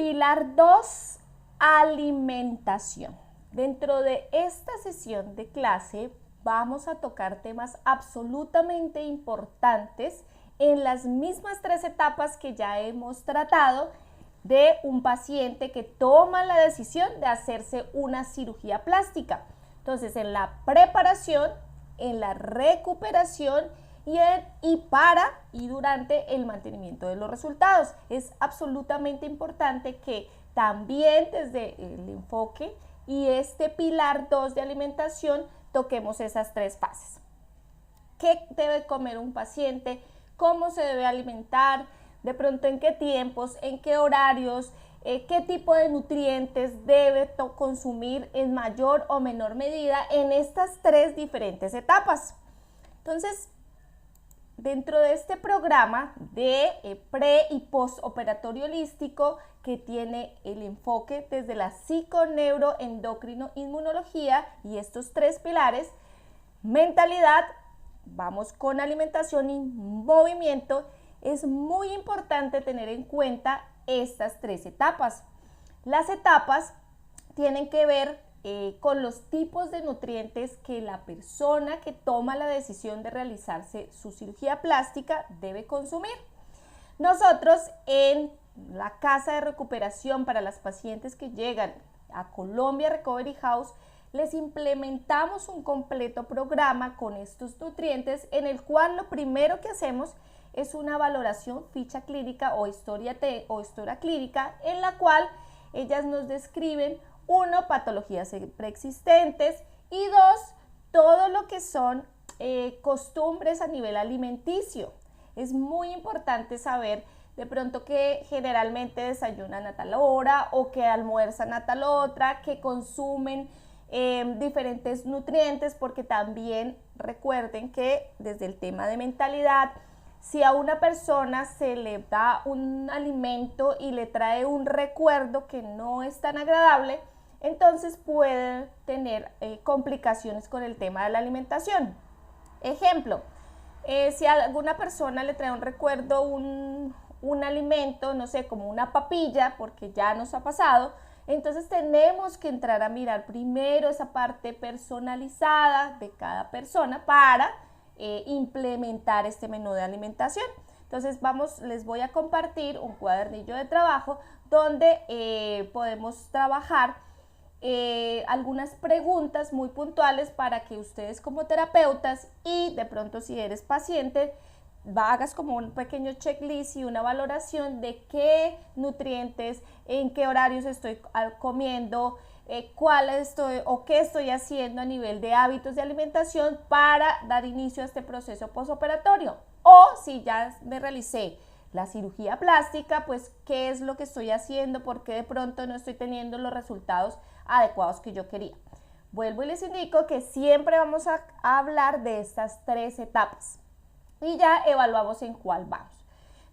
Pilar 2, alimentación. Dentro de esta sesión de clase vamos a tocar temas absolutamente importantes en las mismas 3 etapas que ya hemos tratado de un paciente que toma la decisión de hacerse una cirugía plástica. Entonces, en la preparación, en la recuperación y para y durante el mantenimiento de los resultados. Es absolutamente importante que también desde el enfoque y este pilar 2 de alimentación toquemos esas 3 fases. ¿Qué debe comer un paciente? ¿Cómo se debe alimentar? De pronto, ¿en qué tiempos? ¿En qué horarios? ¿Qué tipo de nutrientes debe consumir en mayor o menor medida en estas 3 diferentes etapas? Entonces, dentro de este programa de pre y postoperatorio holístico que tiene el enfoque desde la psiconeuroendocrino-inmunología y estos 3 pilares, mentalidad, vamos con alimentación y movimiento, es muy importante tener en cuenta estas 3 etapas. Las etapas tienen que ver con los tipos de nutrientes que la persona que toma la decisión de realizarse su cirugía plástica debe consumir. Nosotros en la casa de recuperación para las pacientes que llegan a Colombia Recovery House les implementamos un completo programa con estos nutrientes en el cual lo primero que hacemos es una valoración ficha clínica o historia clínica en la cual ellas nos describen 1, patologías preexistentes y 2, todo lo que son costumbres a nivel alimenticio. Es muy importante saber de pronto que generalmente desayunan a tal hora o que almuerzan a tal otra, que consumen diferentes nutrientes, porque también recuerden que desde el tema de mentalidad, si a una persona se le da un alimento y le trae un recuerdo que no es tan agradable, entonces puede tener complicaciones con el tema de la alimentación. Ejemplo, si a alguna persona le trae un recuerdo, un alimento, no sé, como una papilla, porque ya nos ha pasado, entonces tenemos que entrar a mirar primero esa parte personalizada de cada persona para implementar este menú de alimentación. Entonces les voy a compartir un cuadernillo de trabajo donde podemos trabajar algunas preguntas muy puntuales para que ustedes como terapeutas y de pronto si eres paciente hagas como un pequeño checklist y una valoración de qué nutrientes, en qué horarios estoy comiendo, qué estoy haciendo a nivel de hábitos de alimentación para dar inicio a este proceso postoperatorio. O si ya me realicé la cirugía plástica, pues qué es lo que estoy haciendo, por qué de pronto no estoy teniendo los resultados adecuados que yo quería. Vuelvo y les indico que siempre vamos a hablar de estas 3 etapas y ya evaluamos en cuál vamos.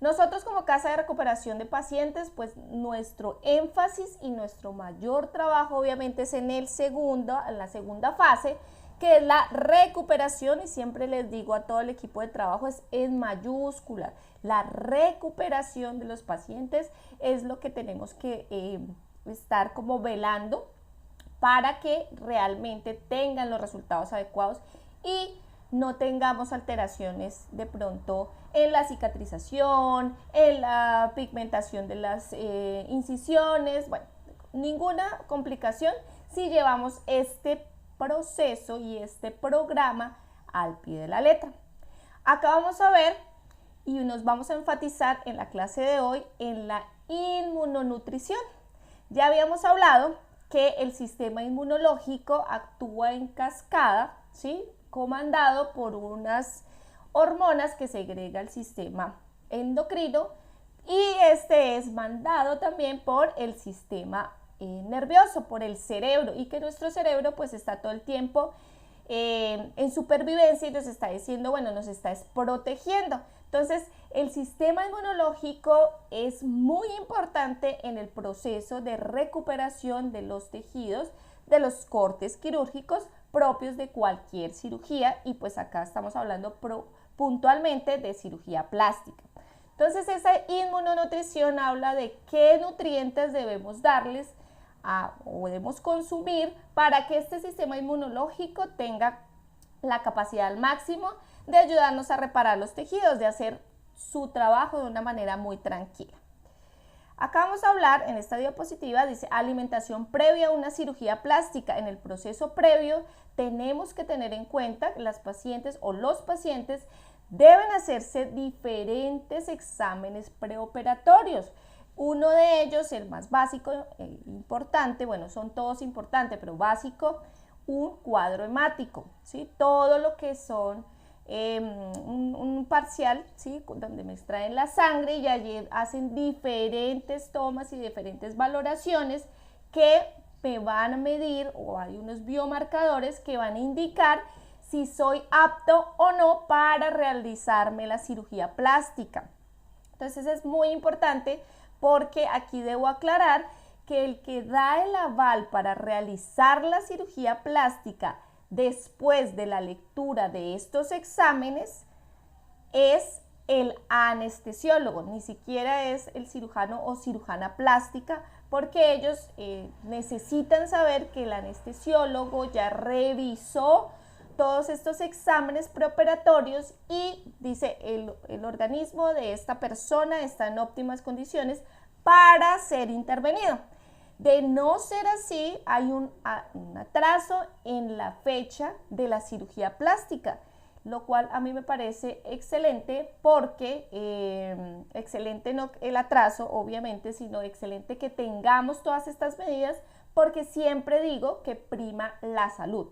Nosotros como casa de recuperación de pacientes, pues nuestro énfasis y nuestro mayor trabajo obviamente es en la segunda fase, que es la recuperación, y siempre les digo a todo el equipo de trabajo, es en mayúscula. La recuperación de los pacientes es lo que tenemos que estar como velando para que realmente tengan los resultados adecuados y no tengamos alteraciones de pronto en la cicatrización, en la pigmentación de las incisiones, bueno, ninguna complicación si llevamos este proceso y este programa al pie de la letra. Acá vamos a ver y nos vamos a enfatizar en la clase de hoy en la inmunonutrición. Ya habíamos hablado que el sistema inmunológico actúa en cascada, ¿sí?, comandado por unas hormonas que segrega el sistema endocrino y este es mandado también por el sistema nervioso, por el cerebro, y que nuestro cerebro pues está todo el tiempo en supervivencia y nos está diciendo, bueno, nos está protegiendo. Entonces, el sistema inmunológico es muy importante en el proceso de recuperación de los tejidos, de los cortes quirúrgicos propios de cualquier cirugía, y pues acá estamos hablando puntualmente de cirugía plástica. Entonces, esa inmunonutrición habla de qué nutrientes debemos darles o debemos consumir para que este sistema inmunológico tenga la capacidad al máximo de ayudarnos a reparar los tejidos, de hacer su trabajo de una manera muy tranquila. Acá vamos a hablar, en esta diapositiva, dice alimentación previa a una cirugía plástica. En el proceso previo tenemos que tener en cuenta que las pacientes o los pacientes deben hacerse diferentes exámenes preoperatorios. Uno de ellos, el más básico, importante, bueno, son todos importantes, pero básico, un cuadro hemático, ¿sí? Todo lo que son un parcial, ¿sí? Donde me extraen la sangre y allí hacen diferentes tomas y diferentes valoraciones que me van a medir, o hay unos biomarcadores que van a indicar si soy apto o no para realizarme la cirugía plástica. Entonces es muy importante, porque aquí debo aclarar que el que da el aval para realizar la cirugía plástica después de la lectura de estos exámenes es el anestesiólogo, ni siquiera es el cirujano o cirujana plástica, porque ellos necesitan saber que el anestesiólogo ya revisó todos estos exámenes preoperatorios y dice el organismo de esta persona está en óptimas condiciones para ser intervenido. De no ser así, hay un atraso en la fecha de la cirugía plástica, lo cual a mí me parece excelente, porque excelente no el atraso, obviamente, sino excelente que tengamos todas estas medidas, porque siempre digo que prima la salud.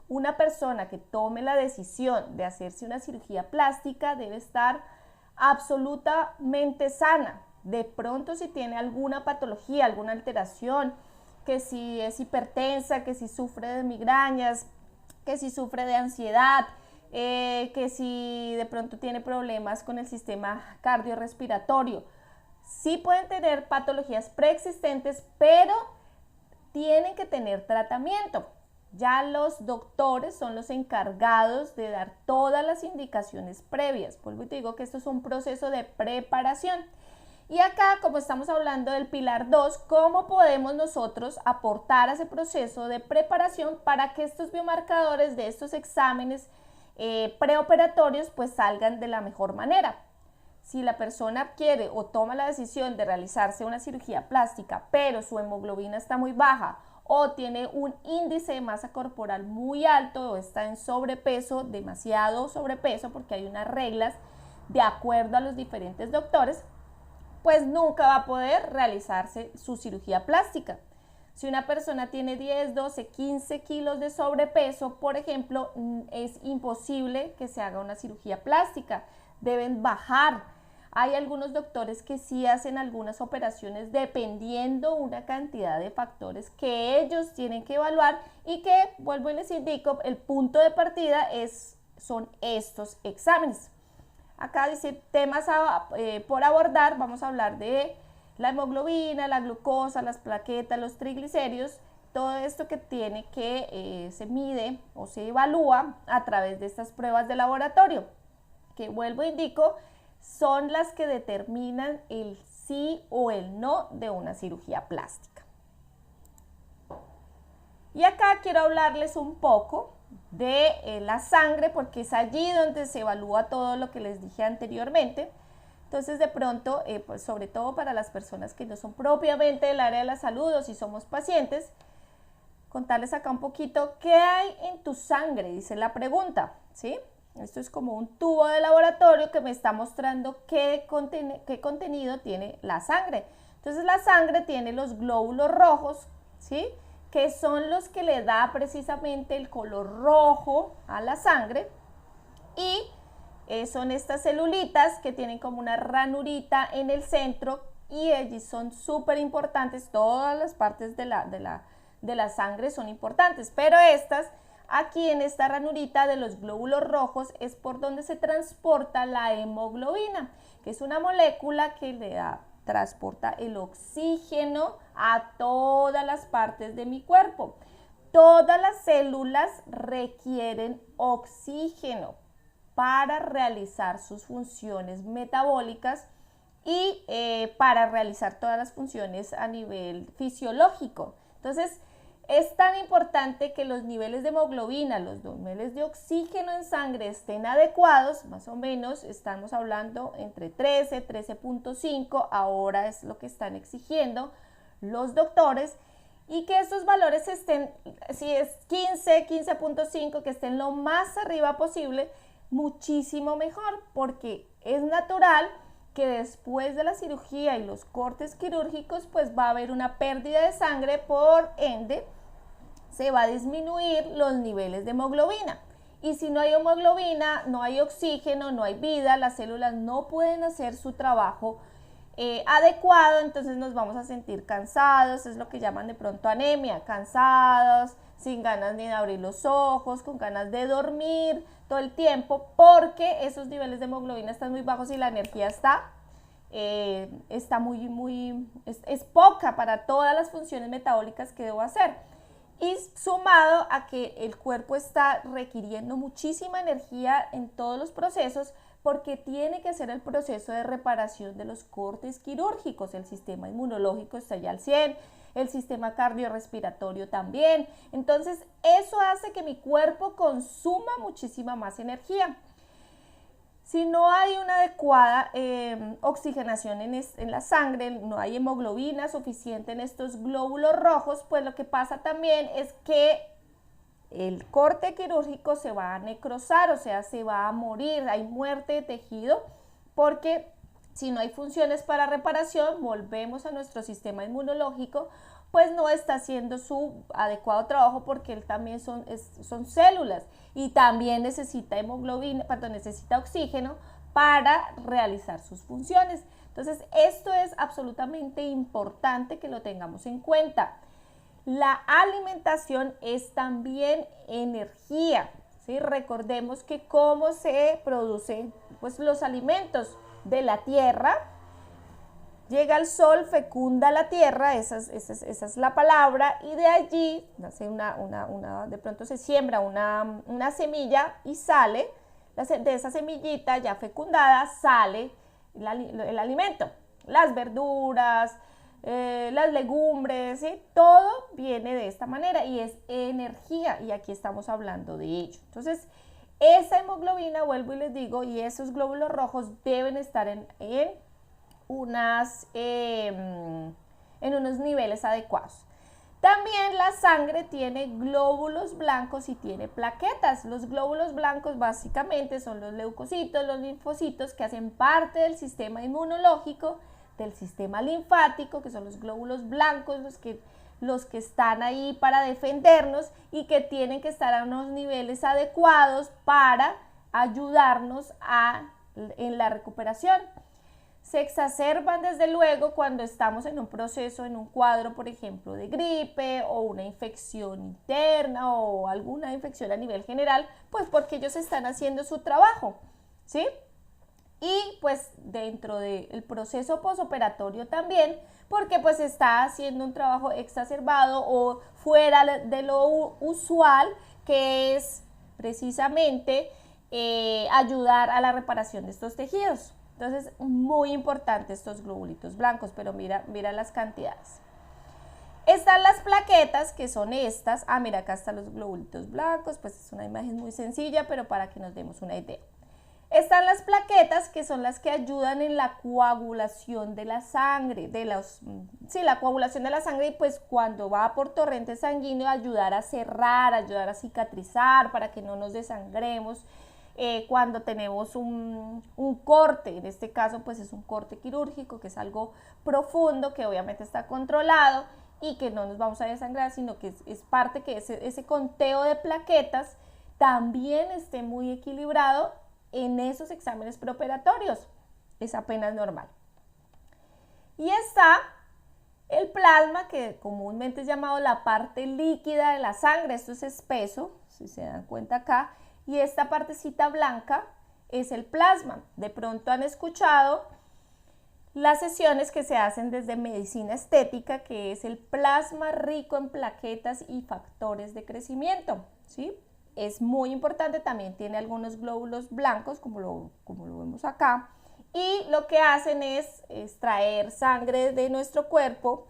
Una persona que tome la decisión de hacerse una cirugía plástica debe estar absolutamente sana. De pronto, si tiene alguna patología, alguna alteración, que si es hipertensa, que si sufre de migrañas, que si sufre de ansiedad, que si de pronto tiene problemas con el sistema cardiorrespiratorio, sí pueden tener patologías preexistentes, pero tienen que tener tratamiento. Ya los doctores son los encargados de dar todas las indicaciones previas. Vuelvo y te digo que esto es un proceso de preparación. Y acá, como estamos hablando del pilar 2, ¿cómo podemos nosotros aportar a ese proceso de preparación para que estos biomarcadores de estos exámenes preoperatorios pues salgan de la mejor manera? Si la persona quiere o toma la decisión de realizarse una cirugía plástica, pero su hemoglobina está muy baja, o tiene un índice de masa corporal muy alto, o está en sobrepeso, demasiado sobrepeso, porque hay unas reglas de acuerdo a los diferentes doctores, pues nunca va a poder realizarse su cirugía plástica. Si una persona tiene 10, 12, 15 kilos de sobrepeso, por ejemplo, es imposible que se haga una cirugía plástica. Deben bajar. Hay algunos doctores que sí hacen algunas operaciones dependiendo una cantidad de factores que ellos tienen que evaluar, y que, vuelvo y les indico, el punto de partida son estos exámenes. Acá dice temas por abordar. Vamos a hablar de la hemoglobina, la glucosa, las plaquetas, los triglicéridos, todo esto que tiene que se mide o se evalúa a través de estas pruebas de laboratorio, que, vuelvo e indico, son las que determinan el sí o el no de una cirugía plástica. Y acá quiero hablarles un poco de la sangre, porque es allí donde se evalúa todo lo que les dije anteriormente. Entonces, de pronto, pues sobre todo para las personas que no son propiamente del área de la salud, o si somos pacientes, contarles acá un poquito qué hay en tu sangre, dice la pregunta, ¿sí? Esto es como un tubo de laboratorio que me está mostrando qué contenido tiene la sangre. Entonces, la sangre tiene los glóbulos rojos, ¿sí?, que son los que le da precisamente el color rojo a la sangre, y son estas celulitas que tienen como una ranurita en el centro, y allí son súper importantes. Todas las partes de la sangre son importantes, pero estas, aquí en esta ranurita de los glóbulos rojos, es por donde se transporta la hemoglobina, que es una molécula que transporta el oxígeno a todas las partes de mi cuerpo. Todas las células requieren oxígeno para realizar sus funciones metabólicas y para realizar todas las funciones a nivel fisiológico. Entonces, es tan importante que los niveles de hemoglobina, los niveles de oxígeno en sangre estén adecuados, más o menos estamos hablando entre 13, 13.5, ahora es lo que están exigiendo los doctores, y que estos valores estén, si es 15, 15.5, que estén lo más arriba posible, muchísimo mejor, porque es natural que después de la cirugía y los cortes quirúrgicos, pues va a haber una pérdida de sangre, por ende, se va a disminuir los niveles de hemoglobina. Y si no hay hemoglobina, no hay oxígeno, no hay vida, las células no pueden hacer su trabajo adecuado, entonces nos vamos a sentir cansados, es lo que llaman de pronto anemia, cansados, sin ganas ni de abrir los ojos, con ganas de dormir todo el tiempo, porque esos niveles de hemoglobina están muy bajos y la energía está es poca para todas las funciones metabólicas que debo hacer. Y sumado a que el cuerpo está requiriendo muchísima energía en todos los procesos, porque tiene que hacer el proceso de reparación de los cortes quirúrgicos. El sistema inmunológico está ya al 100, el sistema cardiorrespiratorio también. Entonces, eso hace que mi cuerpo consuma muchísima más energía. Si no hay una adecuada oxigenación en la sangre, no hay hemoglobina suficiente en estos glóbulos rojos, pues lo que pasa también es que el corte quirúrgico se va a necrosar, o sea, se va a morir, hay muerte de tejido, porque si no hay funciones para reparación, volvemos a nuestro sistema inmunológico, pues no está haciendo su adecuado trabajo, porque él también son células y también necesita necesita oxígeno para realizar sus funciones. Entonces, esto es absolutamente importante que lo tengamos en cuenta. La alimentación es también energía, ¿sí? Recordemos que cómo se producen pues, los alimentos de la tierra. Llega el sol, fecunda la tierra, esa es la palabra, y de allí nace de pronto se siembra una semilla y sale, de esa semillita ya fecundada sale el alimento, las verduras, las legumbres, ¿sí? Todo viene de esta manera y es energía, y aquí estamos hablando de ello. Entonces, esa hemoglobina, vuelvo y les digo, y esos glóbulos rojos deben estar en unos niveles adecuados. También la sangre tiene glóbulos blancos y tiene plaquetas. Los glóbulos blancos básicamente son los leucocitos, los linfocitos, que hacen parte del sistema inmunológico, del sistema linfático, que son los glóbulos blancos, los que están ahí para defendernos y que tienen que estar a unos niveles adecuados para ayudarnos en la recuperación. Se exacerban desde luego cuando estamos en un proceso, en un cuadro, por ejemplo, de gripe o una infección interna o alguna infección a nivel general, pues porque ellos están haciendo su trabajo, ¿sí? Y pues dentro del proceso posoperatorio también, porque pues está haciendo un trabajo exacerbado o fuera de lo usual, que es precisamente ayudar a la reparación de estos tejidos. Entonces, muy importante estos globulitos blancos, pero mira las cantidades. Están las plaquetas, que son estas. Mira, acá están los globulitos blancos, pues es una imagen muy sencilla, pero para que nos demos una idea. Están las plaquetas, que son las que ayudan en la coagulación de la sangre, la coagulación de la sangre, y pues cuando va por torrente sanguíneo, ayudar a cerrar, ayudar a cicatrizar, para que no nos desangremos. Cuando tenemos un corte, en este caso pues es un corte quirúrgico, que es algo profundo, que obviamente está controlado y que no nos vamos a desangrar, sino que es parte que ese conteo de plaquetas también esté muy equilibrado en esos exámenes preoperatorios, es apenas normal. Y está el plasma, que comúnmente es llamado la parte líquida de la sangre. Esto es espeso, si se dan cuenta acá, y esta partecita blanca es el plasma. De pronto han escuchado las sesiones que se hacen desde medicina estética, que es el plasma rico en plaquetas y factores de crecimiento, ¿sí? Es muy importante, también tiene algunos glóbulos blancos, como lo vemos acá, y lo que hacen es extraer sangre de nuestro cuerpo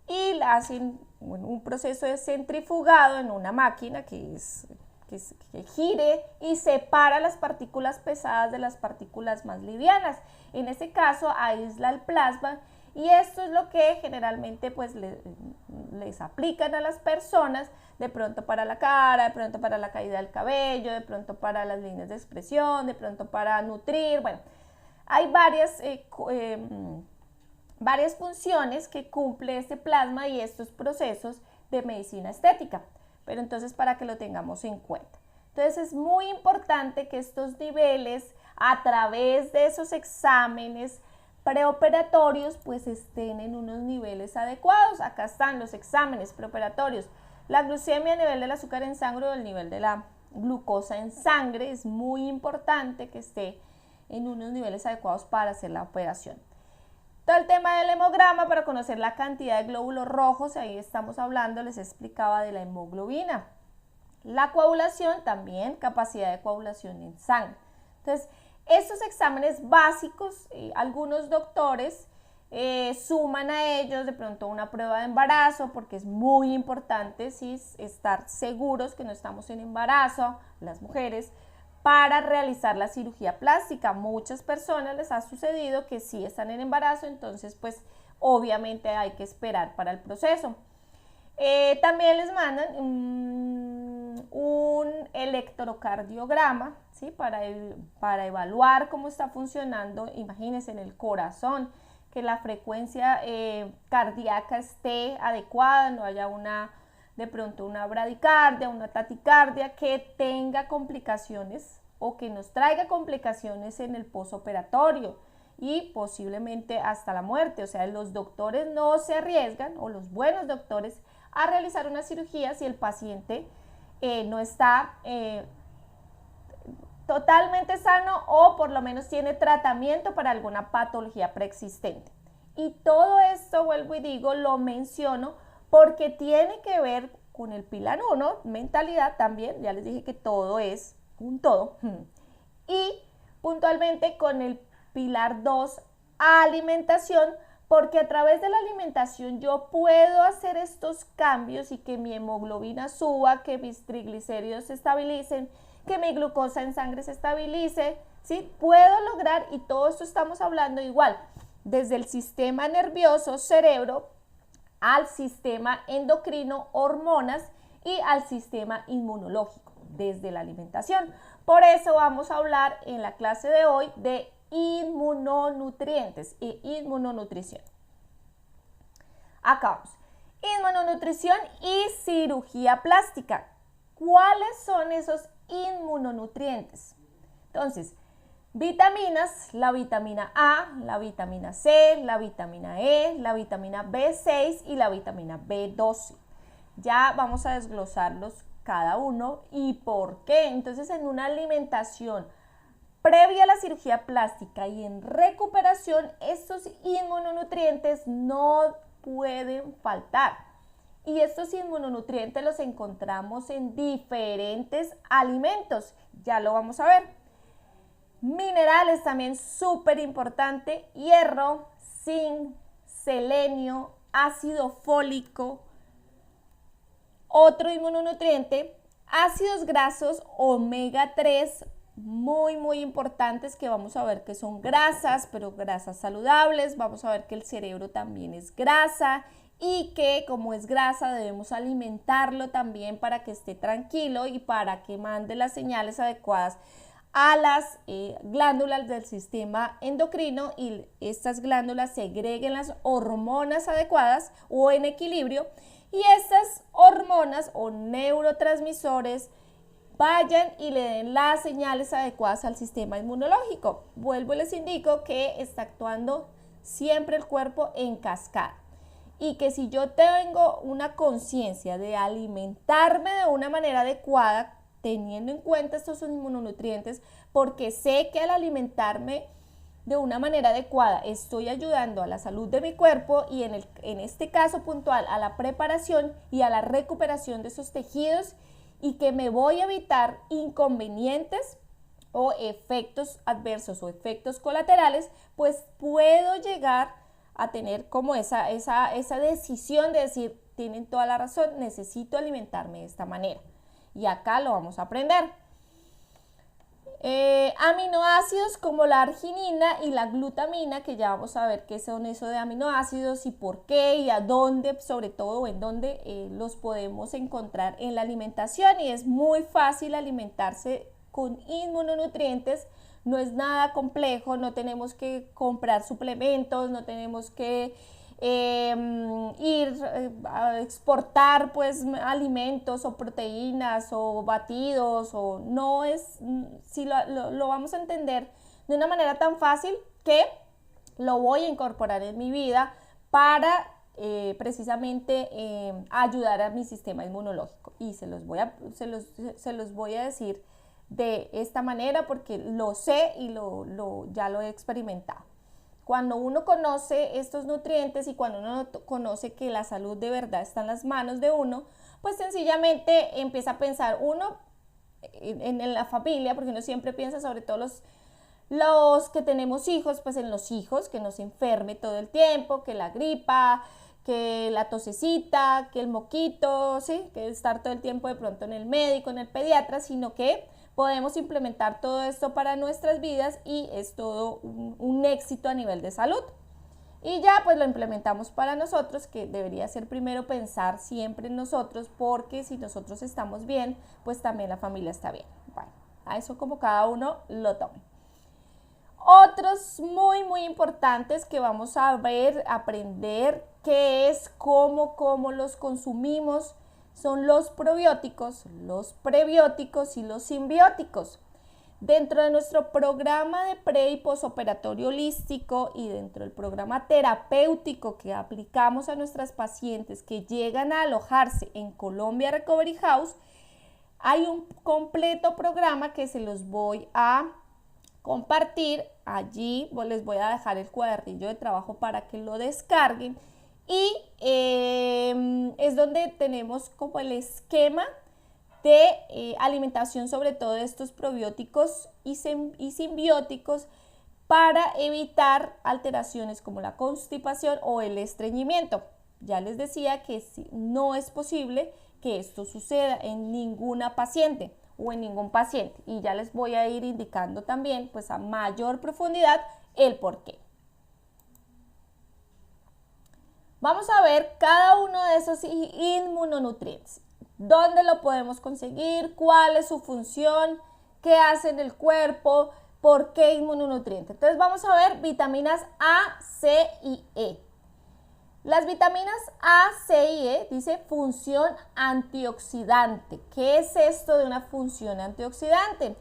y hacen un proceso de centrifugado en una máquina que gire y separa las partículas pesadas de las partículas más livianas. En este caso aísla el plasma y esto es lo que generalmente pues les aplican a las personas, de pronto para la cara, de pronto para la caída del cabello, de pronto para las líneas de expresión, de pronto para nutrir. Bueno, hay varias funciones que cumple este plasma y estos procesos de medicina estética, pero entonces para que lo tengamos en cuenta. Entonces es muy importante que estos niveles, a través de esos exámenes preoperatorios, pues estén en unos niveles adecuados. Acá están los exámenes preoperatorios. La glucemia, el nivel del azúcar en sangre o el nivel de la glucosa en sangre, es muy importante que esté en unos niveles adecuados para hacer la operación. Todo el tema del hemograma para conocer la cantidad de glóbulos rojos, ahí estamos hablando, les explicaba de la hemoglobina. La coagulación también, capacidad de coagulación en sangre. Entonces, estos exámenes básicos, algunos doctores suman a ellos de pronto una prueba de embarazo, porque es muy importante estar seguros que no estamos en embarazo, las mujeres, para realizar la cirugía plástica. Muchas personas les ha sucedido que sí están en embarazo, entonces pues obviamente hay que esperar para el proceso. También les mandan un electrocardiograma, ¿sí? para evaluar cómo está funcionando, imagínense, en el corazón, que la frecuencia cardíaca esté adecuada, no haya de pronto una bradicardia, una taticardia que tenga complicaciones o que nos traiga complicaciones en el posoperatorio y posiblemente hasta la muerte. O sea, los doctores no se arriesgan, o los buenos doctores, a realizar una cirugía si el paciente no está totalmente sano o por lo menos tiene tratamiento para alguna patología preexistente. Y todo esto, vuelvo y digo, lo menciono porque tiene que ver con el pilar 1, mentalidad también, ya les dije que todo es un todo, y puntualmente con el pilar 2, alimentación, porque a través de la alimentación yo puedo hacer estos cambios y que mi hemoglobina suba, que mis triglicéridos se estabilicen, que mi glucosa en sangre se estabilice, ¿sí? Puedo lograr, y todo esto estamos hablando igual, desde el sistema nervioso, cerebro, al sistema endocrino, hormonas, y al sistema inmunológico, desde la alimentación. Por eso vamos a hablar en la clase de hoy de inmunonutrientes e inmunonutrición. Acá vamos. Inmunonutrición y cirugía plástica. ¿Cuáles son esos inmunonutrientes? Entonces, vitaminas, la vitamina A, la vitamina C, la vitamina E, la vitamina B6 y la vitamina B12. Ya vamos a desglosarlos cada uno y por qué. Entonces, en una alimentación previa a la cirugía plástica y en recuperación, estos inmunonutrientes no pueden faltar. Y estos inmunonutrientes los encontramos en diferentes alimentos. Ya lo vamos a ver. Minerales también súper importante: hierro, zinc, selenio, ácido fólico. Otro inmunonutriente, ácidos grasos omega 3, muy importantes, que vamos a ver que son grasas, pero grasas saludables. Vamos a ver que el cerebro también es grasa y que como es grasa debemos alimentarlo también para que esté tranquilo y para que mande las señales adecuadas a las glándulas del sistema endocrino y estas glándulas segreguen las hormonas adecuadas o en equilibrio, y estas hormonas o neurotransmisores vayan y le den las señales adecuadas al sistema inmunológico. Vuelvo y les indico que está actuando siempre el cuerpo en cascada y que si yo tengo una conciencia de alimentarme de una manera adecuada, teniendo en cuenta estos inmunonutrientes, porque sé que al alimentarme de una manera adecuada estoy ayudando a la salud de mi cuerpo y en este caso puntual a la preparación y a la recuperación de esos tejidos, y que me voy a evitar inconvenientes o efectos adversos o efectos colaterales, pues puedo llegar a tener como esa decisión de decir, tienen toda la razón, necesito alimentarme de esta manera. Y acá lo vamos a aprender. Aminoácidos como la arginina y la glutamina, que ya vamos a ver qué son eso de aminoácidos y por qué y a dónde, sobre todo en dónde los podemos encontrar en la alimentación. Y es muy fácil alimentarse con inmunonutrientes, no es nada complejo, no tenemos que comprar suplementos, no tenemos que ir a exportar pues alimentos o proteínas o batidos, o no es, si lo vamos a entender de una manera tan fácil que lo voy a incorporar en mi vida para precisamente ayudar a mi sistema inmunológico. Y se los voy a decir de esta manera porque lo sé y ya lo he experimentado. Cuando uno conoce estos nutrientes y cuando uno conoce que la salud de verdad está en las manos de uno, pues sencillamente empieza a pensar uno en la familia, porque uno siempre piensa, sobre todo los que tenemos hijos, pues en los hijos, que no se enferme todo el tiempo, que la gripa, que la tosecita, que el moquito, ¿sí? Que estar todo el tiempo de pronto en el médico, en el pediatra, sino que podemos implementar todo esto para nuestras vidas y es todo un éxito a nivel de salud. Y ya pues lo implementamos para nosotros, que debería ser primero pensar siempre en nosotros, porque si nosotros estamos bien, pues también la familia está bien. Bueno, a eso como cada uno lo tome. Otros muy importantes que vamos a ver, aprender qué es, cómo los consumimos, son los probióticos, los prebióticos y los simbióticos. Dentro de nuestro programa de pre y posoperatorio holístico y dentro del programa terapéutico que aplicamos a nuestras pacientes que llegan a alojarse en Colombia Recovery House, hay un completo programa que se los voy a compartir. Allí les voy a dejar el cuadernillo de trabajo para que lo descarguen. Y es donde tenemos como el esquema de alimentación, sobre todo de estos probióticos y simbióticos, para evitar alteraciones como la constipación o el estreñimiento. Ya les decía que no es posible que esto suceda en ninguna paciente o en ningún paciente, y ya les voy a ir indicando también pues a mayor profundidad el por qué. Vamos a ver cada uno de esos inmunonutrientes. ¿Dónde lo podemos conseguir? ¿Cuál es su función? ¿Qué hace en el cuerpo? ¿Por qué inmunonutriente? Entonces vamos a ver vitaminas A, C y E. Las vitaminas A, C y E dice función antioxidante. ¿Qué es esto de una función antioxidante?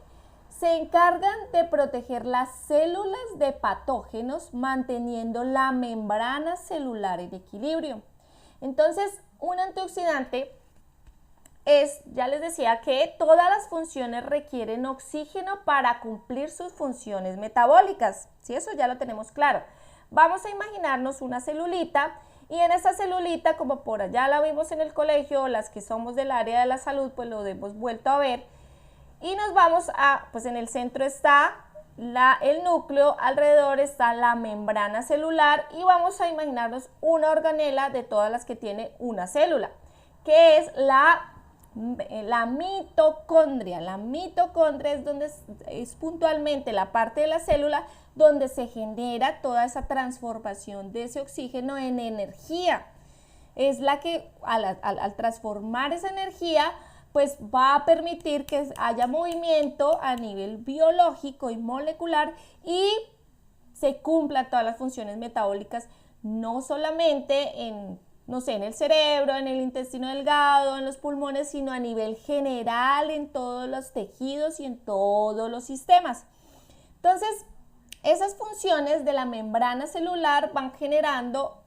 Se encargan de proteger las células de patógenos, manteniendo la membrana celular en equilibrio. Entonces, un antioxidante ya les decía que todas las funciones requieren oxígeno para cumplir sus funciones metabólicas. ¿Sí? Eso ya lo tenemos claro. Vamos a imaginarnos una celulita, y en esa celulita, como por allá la vimos en el colegio, las que somos del área de la salud, pues lo hemos vuelto a ver. Y nos vamos pues en el centro está el núcleo, alrededor está la membrana celular, y vamos a imaginarnos una organela de todas las que tiene una célula, que es la mitocondria. La mitocondria es puntualmente la parte de la célula donde se genera toda esa transformación de ese oxígeno en energía. Es la que al transformar esa energía, pues va a permitir que haya movimiento a nivel biológico y molecular y se cumplan todas las funciones metabólicas, no solamente en el cerebro, en el intestino delgado, en los pulmones, sino a nivel general en todos los tejidos y en todos los sistemas. Entonces, esas funciones de la membrana celular van generando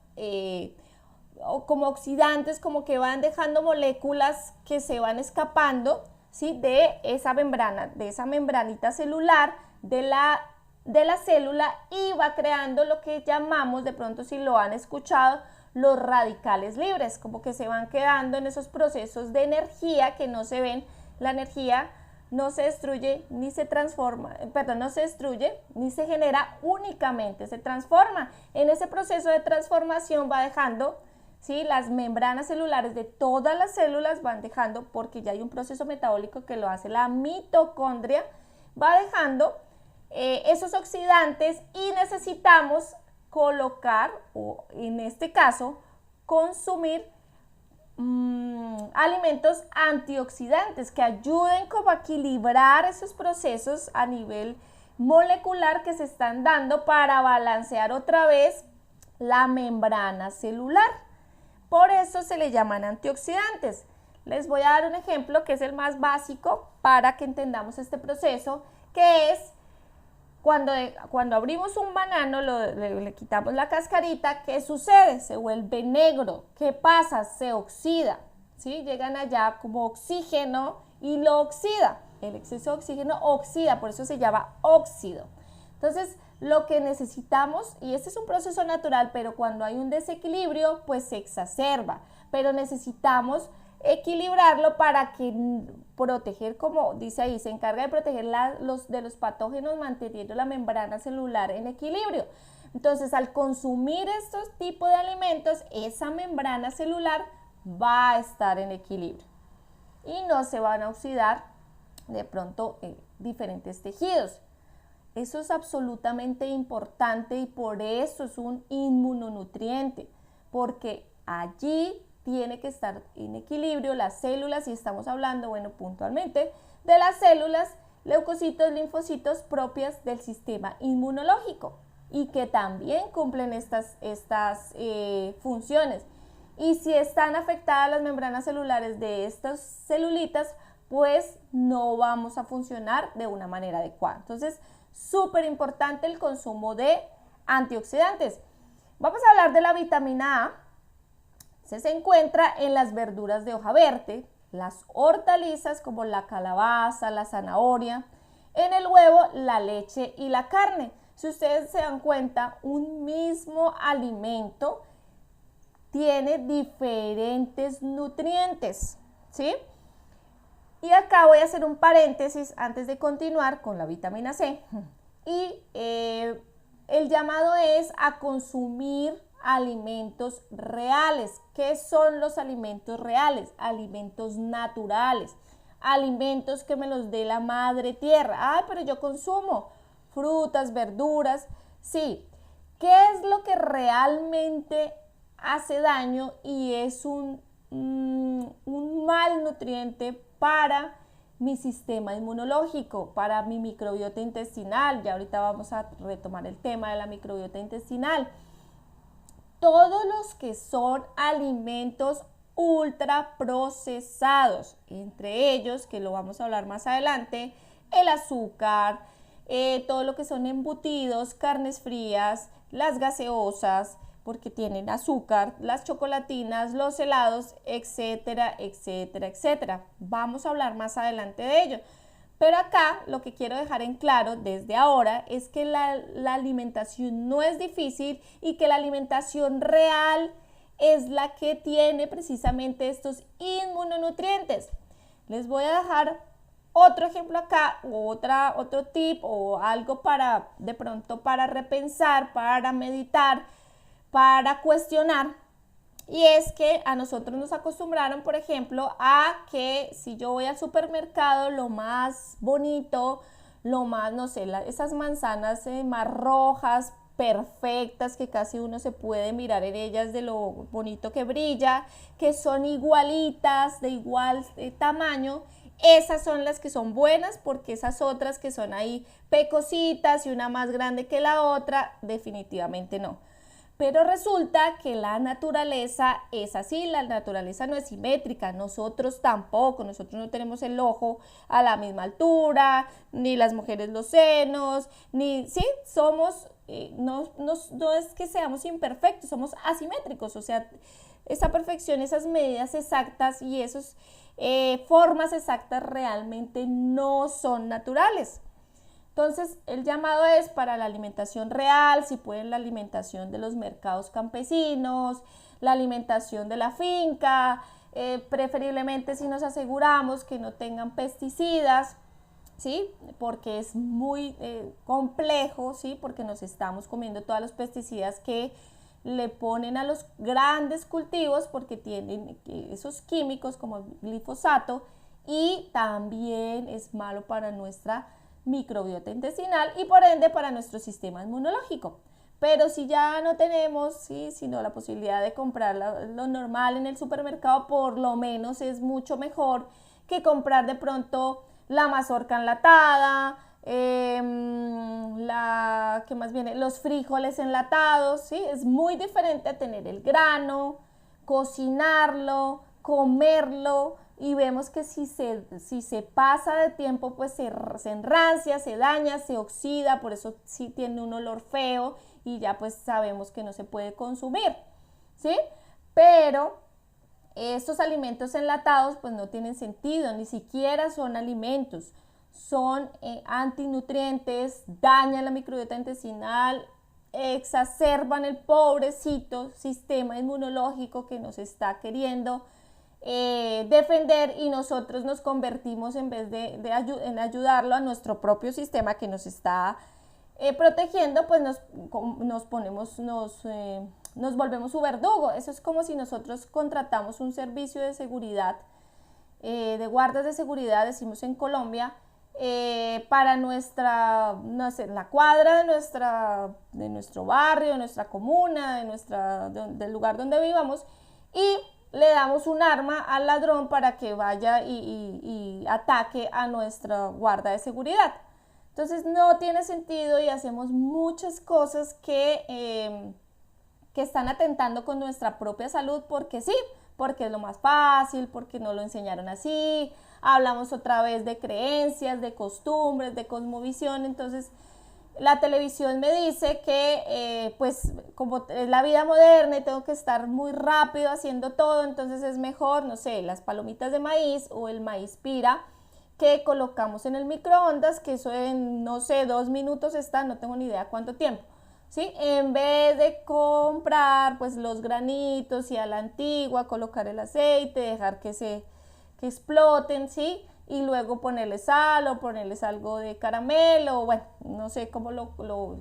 como oxidantes, como que van dejando moléculas que se van escapando, ¿sí? De esa membrana, de esa membranita celular de la célula, y va creando lo que llamamos, de pronto si lo han escuchado, los radicales libres, como que se van quedando en esos procesos de energía que no se ven. La energía no se destruye ni se transforma, perdón, no se destruye ni se genera, únicamente se transforma. En ese proceso de transformación va dejando, ¿sí? Las membranas celulares de todas las células van dejando, porque ya hay un proceso metabólico que lo hace la mitocondria, va dejando esos oxidantes y necesitamos colocar, o en este caso, consumir alimentos antioxidantes que ayuden como a equilibrar esos procesos a nivel molecular que se están dando para balancear otra vez la membrana celular. Por eso se le llaman antioxidantes. Les voy a dar un ejemplo que es el más básico para que entendamos este proceso, que es cuando abrimos un banano, le quitamos la cascarita, ¿qué sucede? Se vuelve negro. ¿Qué pasa? Se oxida, ¿sí? Llegan allá como oxígeno y lo oxida. El exceso de oxígeno oxida, por eso se llama óxido. Entonces, lo que necesitamos, y este es un proceso natural, pero cuando hay un desequilibrio, pues se exacerba. Pero necesitamos equilibrarlo para que proteger, como dice ahí, se encarga de proteger de los patógenos, manteniendo la membrana celular en equilibrio. Entonces, al consumir estos tipos de alimentos, esa membrana celular va a estar en equilibrio y no se van a oxidar de pronto diferentes tejidos. Eso es absolutamente importante y por eso es un inmunonutriente, porque allí tiene que estar en equilibrio las células, y estamos hablando, bueno, puntualmente de las células, leucocitos, linfocitos propias del sistema inmunológico y que también cumplen estas funciones. Y si están afectadas las membranas celulares de estas celulitas, pues no vamos a funcionar de una manera adecuada. Entonces, súper importante el consumo de antioxidantes. Vamos a hablar de la vitamina A. Se encuentra en las verduras de hoja verde, las hortalizas como la calabaza, la zanahoria, en el huevo, la leche y la carne. Si ustedes se dan cuenta, un mismo alimento tiene diferentes nutrientes, ¿sí? Y acá voy a hacer un paréntesis antes de continuar con la vitamina C. Y el llamado es a consumir alimentos reales. ¿Qué son los alimentos reales? Alimentos naturales, alimentos que me los dé la madre tierra. Ah, pero yo consumo frutas, verduras. Sí, ¿qué es lo que realmente hace daño y es un mal nutriente para mi sistema inmunológico, para mi microbiota intestinal? Ya ahorita vamos a retomar el tema de la microbiota intestinal. Todos los que son alimentos ultraprocesados, entre ellos, que lo vamos a hablar más adelante, el azúcar, todo lo que son embutidos, carnes frías, las gaseosas, porque tienen azúcar, las chocolatinas, los helados, etcétera, etcétera, etcétera. Vamos a hablar más adelante de ello. Pero acá lo que quiero dejar en claro desde ahora es que la alimentación no es difícil y que la alimentación real es la que tiene precisamente estos inmunonutrientes. Les voy a dejar otro ejemplo acá, otro tip o algo para de pronto para repensar, para meditar, para cuestionar. Y es que a nosotros nos acostumbraron, por ejemplo, a que si yo voy al supermercado, lo más bonito, lo más, no sé, esas manzanas más rojas, perfectas, que casi uno se puede mirar en ellas de lo bonito que brilla, que son igualitas, de igual tamaño, esas son las que son buenas, porque esas otras que son ahí pecositas y una más grande que la otra, definitivamente no. Pero resulta que la naturaleza es así, la naturaleza no es simétrica, nosotros tampoco, nosotros no tenemos el ojo a la misma altura, ni las mujeres los senos, ni, sí, somos, no es que seamos imperfectos, somos asimétricos, o sea, esa perfección, esas medidas exactas y esas formas exactas realmente no son naturales. Entonces, el llamado es para la alimentación real, si pueden la alimentación de los mercados campesinos, la alimentación de la finca, preferiblemente si nos aseguramos que no tengan pesticidas, ¿sí? Porque es muy complejo, ¿sí? Porque nos estamos comiendo todos los pesticidas que le ponen a los grandes cultivos porque tienen esos químicos como el glifosato, y también es malo para nuestra microbiota intestinal y por ende para nuestro sistema inmunológico. Pero si ya no tenemos, ¿sí?, sino la posibilidad de comprar lo normal en el supermercado, por lo menos es mucho mejor que comprar de pronto la mazorca enlatada, ¿qué más viene? Los frijoles enlatados, ¿sí? Es muy diferente a tener el grano, cocinarlo, comerlo, y vemos que si se pasa de tiempo, pues se enrancia, se daña, se oxida, por eso sí tiene un olor feo y ya pues sabemos que no se puede consumir, ¿sí? Pero estos alimentos enlatados pues no tienen sentido, ni siquiera son alimentos, son antinutrientes, dañan la microbiota intestinal, exacerban el pobrecito sistema inmunológico que nos está queriendo defender, y nosotros nos convertimos, en vez en ayudarlo a nuestro propio sistema que nos está protegiendo, pues nos volvemos su verdugo. Eso es como si nosotros contratamos un servicio de seguridad, de guardas de seguridad, decimos en Colombia, para nuestra, no sé, la cuadra de nuestro barrio, de nuestra comuna, del lugar donde vivamos, y le damos un arma al ladrón para que vaya y ataque a nuestra guarda de seguridad. Entonces no tiene sentido y hacemos muchas cosas que están atentando con nuestra propia salud, porque sí, porque es lo más fácil, porque no lo enseñaron así. Hablamos otra vez de creencias, de costumbres, de cosmovisión. Entonces la televisión me dice que pues como es la vida moderna y tengo que estar muy rápido haciendo todo, entonces es mejor, no sé, las palomitas de maíz o el maíz pira que colocamos en el microondas, que eso en, no sé, 2 minutos está, no tengo ni idea cuánto tiempo, ¿sí? En vez de comprar pues los granitos y a la antigua colocar el aceite, dejar que exploten, ¿sí? Y luego ponerles sal o ponerles algo de caramelo, bueno, no sé cómo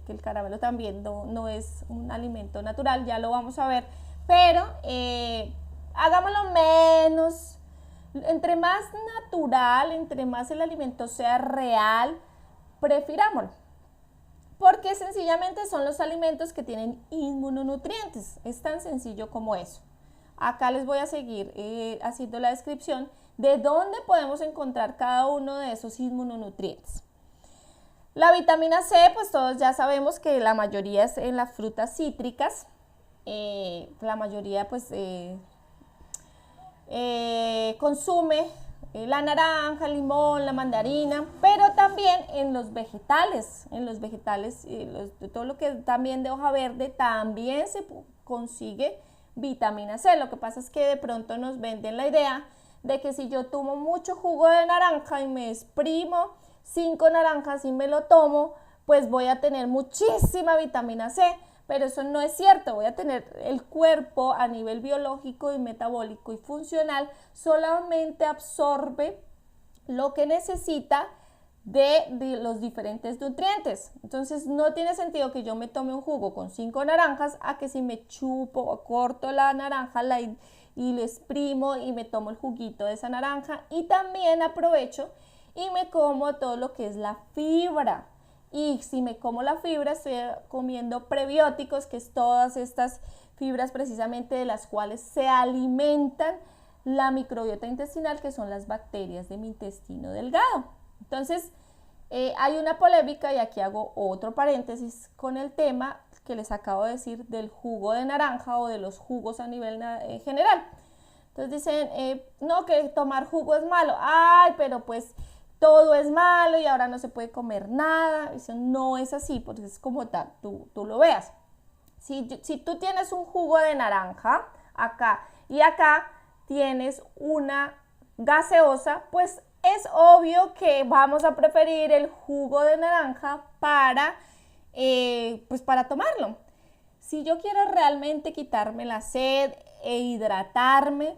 que el caramelo también no es un alimento natural, ya lo vamos a ver, pero hagámoslo menos. Entre más natural, entre más el alimento sea real, prefirámoslo. Porque sencillamente son los alimentos que tienen inmunonutrientes. Es tan sencillo como eso. Acá les voy a seguir haciendo la descripción de dónde podemos encontrar cada uno de esos inmunonutrientes. La vitamina C, pues todos ya sabemos que la mayoría es en las frutas cítricas. La mayoría pues consume la naranja, el limón, la mandarina, pero también en los vegetales, todo lo que también de hoja verde, también se consigue vitamina C. Lo que pasa es que de pronto nos venden la idea de que si yo tomo mucho jugo de naranja y me exprimo 5 naranjas y me lo tomo, pues voy a tener muchísima vitamina C. Pero eso no es cierto. Voy a tener el cuerpo a nivel biológico y metabólico y funcional, solamente absorbe lo que necesita de los diferentes nutrientes. Entonces no tiene sentido que yo me tome un jugo con 5 naranjas a que si me chupo o corto la naranja y le exprimo y me tomo el juguito de esa naranja, y también aprovecho y me como todo lo que es la fibra. Y si me como la fibra, estoy comiendo prebióticos, que es todas estas fibras precisamente de las cuales se alimentan la microbiota intestinal, que son las bacterias de mi intestino delgado. Entonces, hay una polémica, y aquí hago otro paréntesis con el tema que les acabo de decir del jugo de naranja o de los jugos a nivel general. Entonces dicen, no, que tomar jugo es malo. Ay, pero pues todo es malo y ahora no se puede comer nada. Eso no es así, porque es como tal, tú lo veas. Si tú tienes un jugo de naranja acá y acá tienes una gaseosa, pues es obvio que vamos a preferir el jugo de naranja pues para tomarlo. Si yo quiero realmente quitarme la sed e hidratarme,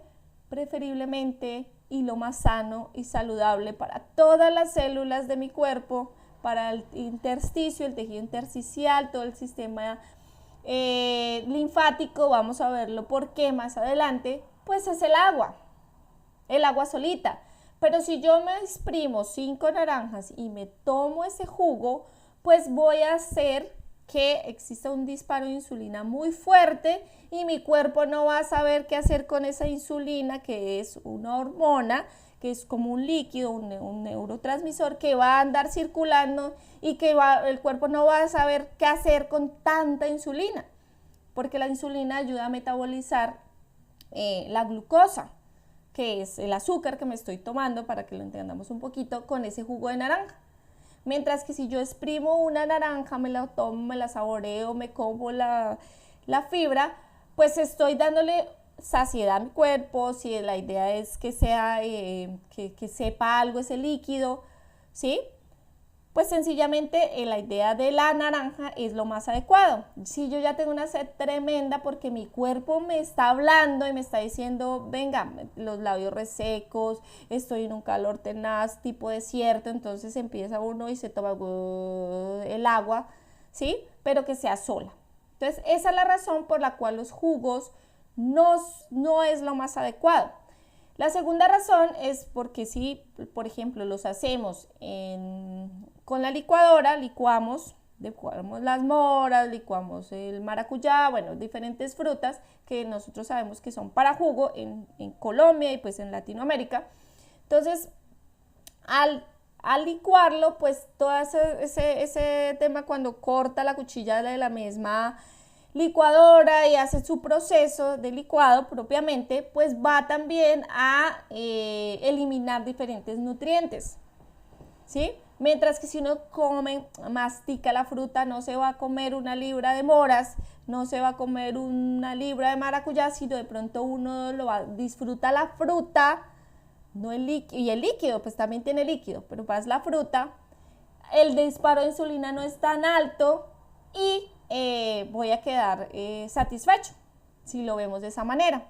preferiblemente y lo más sano y saludable para todas las células de mi cuerpo, para el intersticio, el tejido intersticial, todo el sistema linfático, vamos a verlo por qué más adelante, pues es el agua solita. Pero si yo me exprimo 5 naranjas y me tomo ese jugo, pues voy a hacer que exista un disparo de insulina muy fuerte y mi cuerpo no va a saber qué hacer con esa insulina, que es una hormona, que es como un líquido, un neurotransmisor que va a andar circulando y que el cuerpo no va a saber qué hacer con tanta insulina, porque la insulina ayuda a metabolizar la glucosa, que es el azúcar que me estoy tomando, para que lo entendamos un poquito, con ese jugo de naranja. Mientras que si yo exprimo una naranja, me la tomo, me la saboreo, me como la fibra, pues estoy dándole saciedad a mi cuerpo. Si la idea es que sea, que sepa algo ese líquido, ¿sí? Pues sencillamente la idea de la naranja es lo más adecuado. Si yo ya tengo una sed tremenda porque mi cuerpo me está hablando y me está diciendo, venga, los labios resecos, estoy en un calor tenaz, tipo desierto, entonces empieza uno y se toma el agua, ¿sí? Pero que sea sola. Entonces esa es la razón por la cual los jugos no es lo más adecuado. La segunda razón es porque si, por ejemplo, los hacemos con la licuadora, licuamos las moras, licuamos el maracuyá, bueno, diferentes frutas que nosotros sabemos que son para jugo en Colombia y pues en Latinoamérica. Entonces, al licuarlo, pues todo ese tema cuando corta la cuchilla de la misma licuadora y hace su proceso de licuado propiamente, pues va también a eliminar diferentes nutrientes, ¿sí? Mientras que si uno mastica la fruta, no se va a comer una libra de moras, no se va a comer una libra de maracuyá, sino de pronto uno disfruta la fruta, no el líquido, y el líquido pues también tiene líquido, pero más la fruta, el disparo de insulina no es tan alto y voy a quedar satisfecho si lo vemos de esa manera.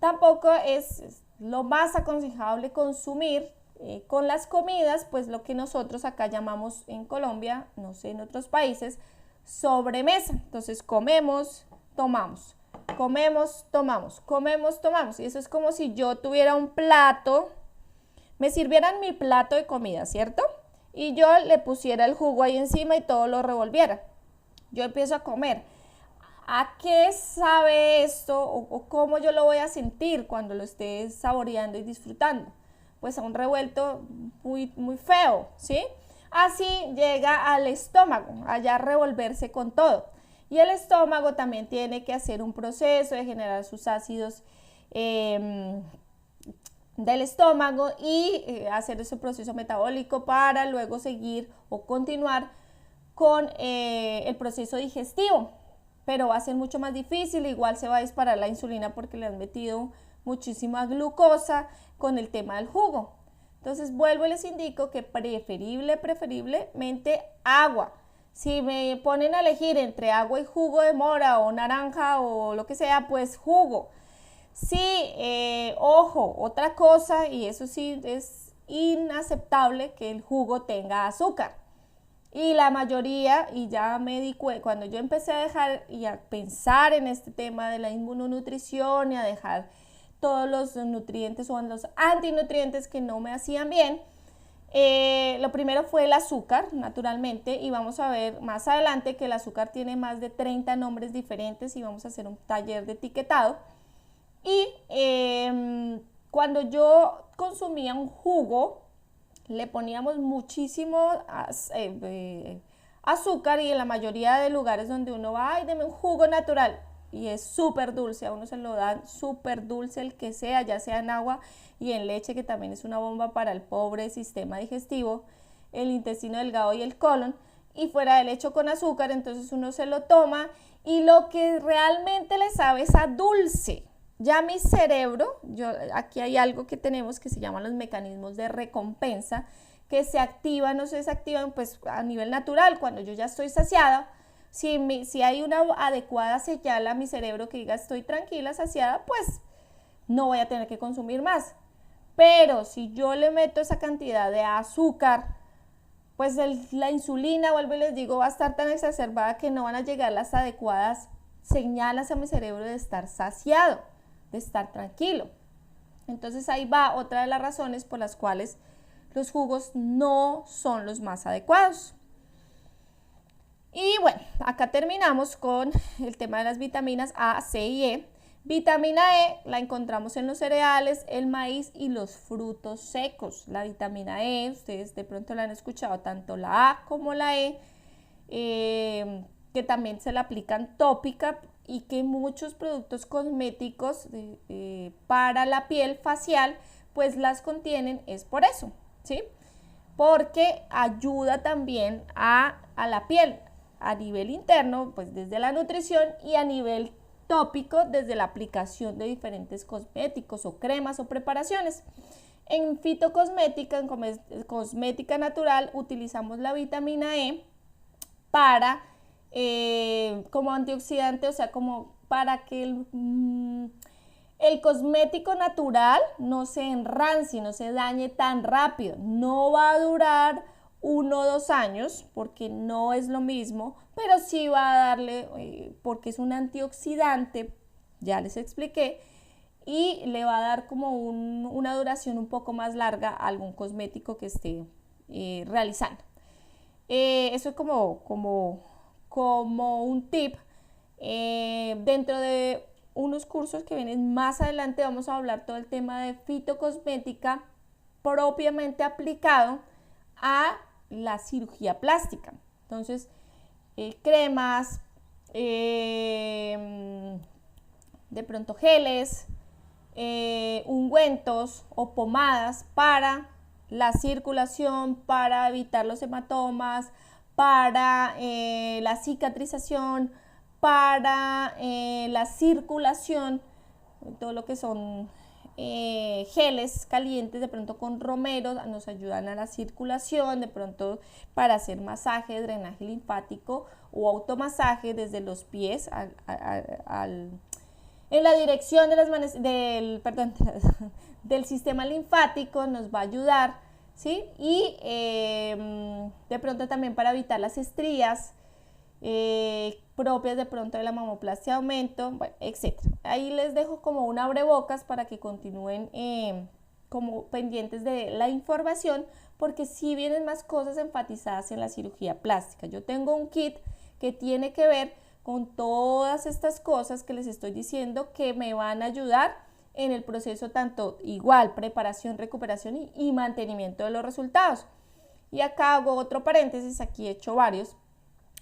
Tampoco es lo más aconsejable consumir con las comidas, pues lo que nosotros acá llamamos en Colombia, no sé, en otros países, sobremesa. Entonces comemos, tomamos, comemos, tomamos, comemos, tomamos. Y eso es como si yo tuviera un plato, me sirvieran mi plato de comida, ¿cierto? Y yo le pusiera el jugo ahí encima y todo lo revolviera. Yo empiezo a comer. ¿A qué sabe esto o cómo yo lo voy a sentir cuando lo esté saboreando y disfrutando? Pues a un revuelto muy, muy feo, ¿sí? Así llega al estómago, allá a revolverse con todo. Y el estómago también tiene que hacer un proceso de generar sus ácidos del estómago y hacer ese proceso metabólico para luego seguir o continuar con el proceso digestivo, pero va a ser mucho más difícil, igual se va a disparar la insulina porque le han metido muchísima glucosa con el tema del jugo. Entonces vuelvo y les indico que preferiblemente agua. Si me ponen a elegir entre agua y jugo de mora o naranja o lo que sea, pues jugo. Sí, ojo, otra cosa, y eso sí es inaceptable que el jugo tenga azúcar. Y la mayoría, y ya me di cuenta, cuando yo empecé a dejar y a pensar en este tema de la inmunonutrición y a dejar todos los nutrientes o los antinutrientes que no me hacían bien, lo primero fue el azúcar, naturalmente, y vamos a ver más adelante que el azúcar tiene más de 30 nombres diferentes y vamos a hacer un taller de etiquetado. Y cuando yo consumía un jugo, le poníamos muchísimo azúcar y en la mayoría de lugares donde uno va, ay, deme un jugo natural y es súper dulce, a uno se lo dan súper dulce el que sea, ya sea en agua y en leche, que también es una bomba para el pobre sistema digestivo, el intestino delgado y el colon, y fuera del hecho con azúcar, entonces uno se lo toma y lo que realmente le sabe es a dulce. Ya mi cerebro, aquí hay algo que tenemos que se llaman los mecanismos de recompensa, que se activan o se desactivan pues a nivel natural. Cuando yo ya estoy saciada, si hay una adecuada señal a mi cerebro que diga estoy tranquila, saciada, pues no voy a tener que consumir más. Pero si yo le meto esa cantidad de azúcar, pues la insulina, vuelvo y les digo, va a estar tan exacerbada que no van a llegar las adecuadas señales a mi cerebro de estar saciado, de estar tranquilo. Entonces ahí va otra de las razones por las cuales los jugos no son los más adecuados. Y bueno, acá terminamos con el tema de las vitaminas A, C y E. Vitamina E la encontramos en los cereales, el maíz y los frutos secos. La vitamina E, ustedes de pronto la han escuchado, tanto la A como la E, que también se la aplican tópica y que muchos productos cosméticos para la piel facial pues las contienen, es por eso, ¿sí? Porque ayuda también a la piel a nivel interno, pues desde la nutrición, y a nivel tópico desde la aplicación de diferentes cosméticos o cremas o preparaciones. En fitocosmética, en cosmética natural, utilizamos la vitamina E para como antioxidante, o sea, como para que el cosmético natural no se enrancie, no se dañe tan rápido. No va a durar 1 o 2 años porque no es lo mismo, pero sí va a darle, porque es un antioxidante, ya les expliqué, y le va a dar como una duración un poco más larga a algún cosmético que esté realizando. Eso es como un tip. Dentro de unos cursos que vienen más adelante vamos a hablar todo el tema de fitocosmética propiamente aplicado a la cirugía plástica. Entonces, cremas, de pronto geles, ungüentos o pomadas para la circulación, para evitar los hematomas, para la cicatrización, para la circulación, todo lo que son geles calientes, de pronto con romero, nos ayudan a la circulación, de pronto para hacer masaje, drenaje linfático o automasaje desde los pies en la dirección de del sistema linfático, nos va a ayudar, ¿sí? Y de pronto también para evitar las estrías propias de pronto de la mamoplastia aumento, bueno, etc. Ahí les dejo como un abrebocas para que continúen como pendientes de la información, porque sí vienen más cosas enfatizadas en la cirugía plástica. Yo tengo un kit que tiene que ver con todas estas cosas que les estoy diciendo que me van a ayudar en el proceso tanto igual, preparación, recuperación y mantenimiento de los resultados. Y acá hago otro paréntesis, aquí he hecho varios,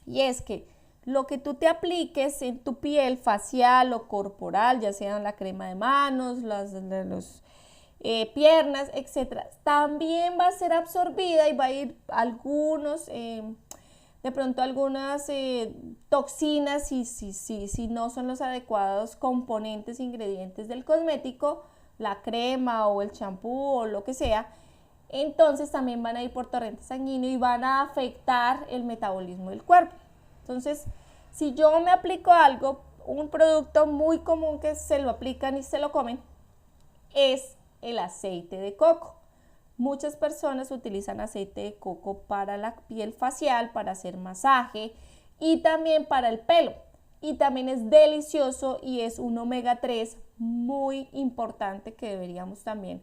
y es que lo que tú te apliques en tu piel facial o corporal, ya sean la crema de manos, las piernas, etc., también va a ser absorbida y va a ir de pronto algunas toxinas, si no son los adecuados componentes, ingredientes del cosmético, la crema o el champú o lo que sea, entonces también van a ir por torrente sanguíneo y van a afectar el metabolismo del cuerpo. Entonces, si yo me aplico algo, un producto muy común que se lo aplican y se lo comen, es el aceite de coco. Muchas personas utilizan aceite de coco para la piel facial, para hacer masaje y también para el pelo. Y también es delicioso y es un omega 3 muy importante que deberíamos también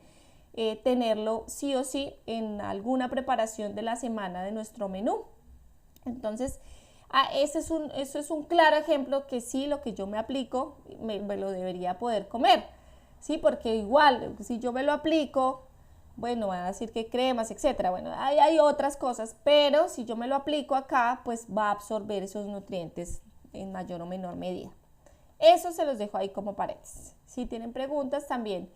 tenerlo sí o sí en alguna preparación de la semana de nuestro menú. Entonces, eso es un claro ejemplo que sí, lo que yo me aplico, me lo debería poder comer, ¿sí? Porque igual, si yo me lo aplico, bueno, van a decir que cremas, etcétera. Bueno, hay otras cosas, pero si yo me lo aplico acá, pues va a absorber esos nutrientes en mayor o menor medida. Eso se los dejo ahí como paréntesis. Si tienen preguntas también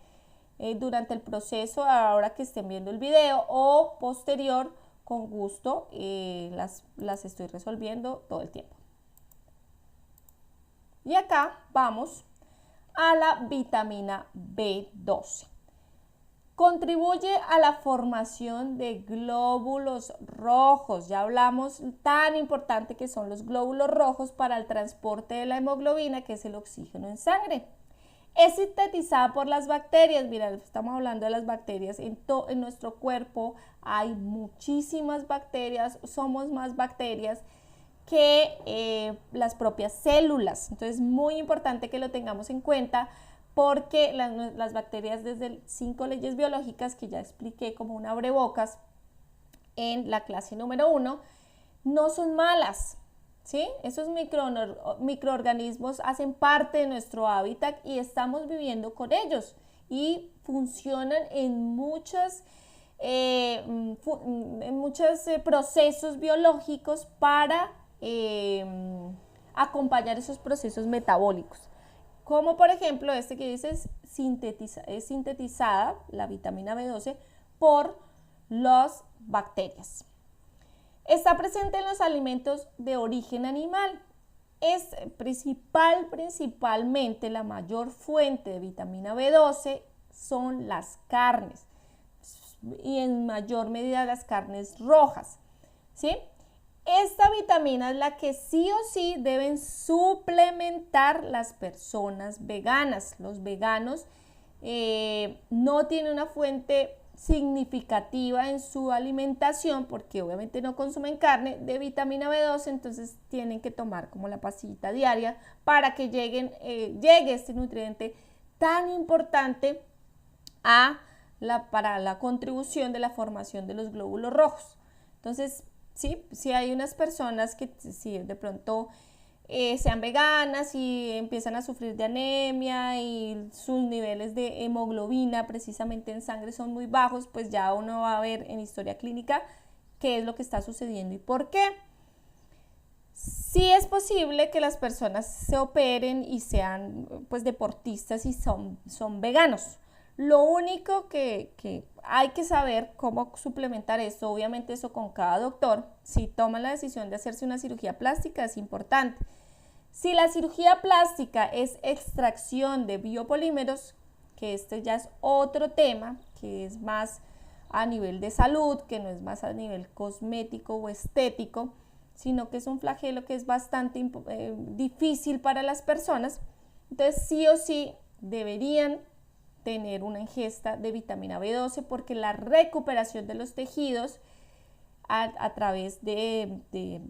durante el proceso, ahora que estén viendo el video o posterior, con gusto las estoy resolviendo todo el tiempo. Y acá vamos a la vitamina B12. Contribuye a la formación de glóbulos rojos. Ya hablamos tan importante que son los glóbulos rojos para el transporte de la hemoglobina, que es el oxígeno en sangre. Es sintetizada por las bacterias. Mira, estamos hablando de las bacterias. En nuestro cuerpo hay muchísimas bacterias, somos más bacterias que las propias células. Entonces es muy importante que lo tengamos en cuenta porque las bacterias, desde 5 leyes biológicas que ya expliqué como un abrebocas en la clase número 1, no son malas. ¿Sí? Esos microorganismos hacen parte de nuestro hábitat y estamos viviendo con ellos y funcionan en muchos procesos biológicos para acompañar esos procesos metabólicos. Como por ejemplo este que dice es sintetizada la vitamina B12 por las bacterias. Está presente en los alimentos de origen animal. Es principalmente la mayor fuente de vitamina B12 son las carnes y en mayor medida las carnes rojas, ¿sí? Esta vitamina es la que sí o sí deben suplementar las personas veganas. Los veganos no tienen una fuente significativa en su alimentación porque obviamente no consumen carne de vitamina B12, entonces tienen que tomar como la pastillita diaria para que llegue este nutriente tan importante para la contribución de la formación de los glóbulos rojos. Entonces, sí hay unas personas que si de pronto sean veganas y empiezan a sufrir de anemia y sus niveles de hemoglobina precisamente en sangre son muy bajos, pues ya uno va a ver en historia clínica qué es lo que está sucediendo y por qué. Sí es posible que las personas se operen y sean pues deportistas y son veganos. Lo único que hay que saber cómo suplementar esto, obviamente eso con cada doctor. Si toman la decisión de hacerse una cirugía plástica es importante. Si la cirugía plástica es extracción de biopolímeros, que este ya es otro tema, que es más a nivel de salud, que no es más a nivel cosmético o estético, sino que es un flagelo que es bastante difícil para las personas, entonces sí o sí deberían tener una ingesta de vitamina B12 porque la recuperación de los tejidos a través de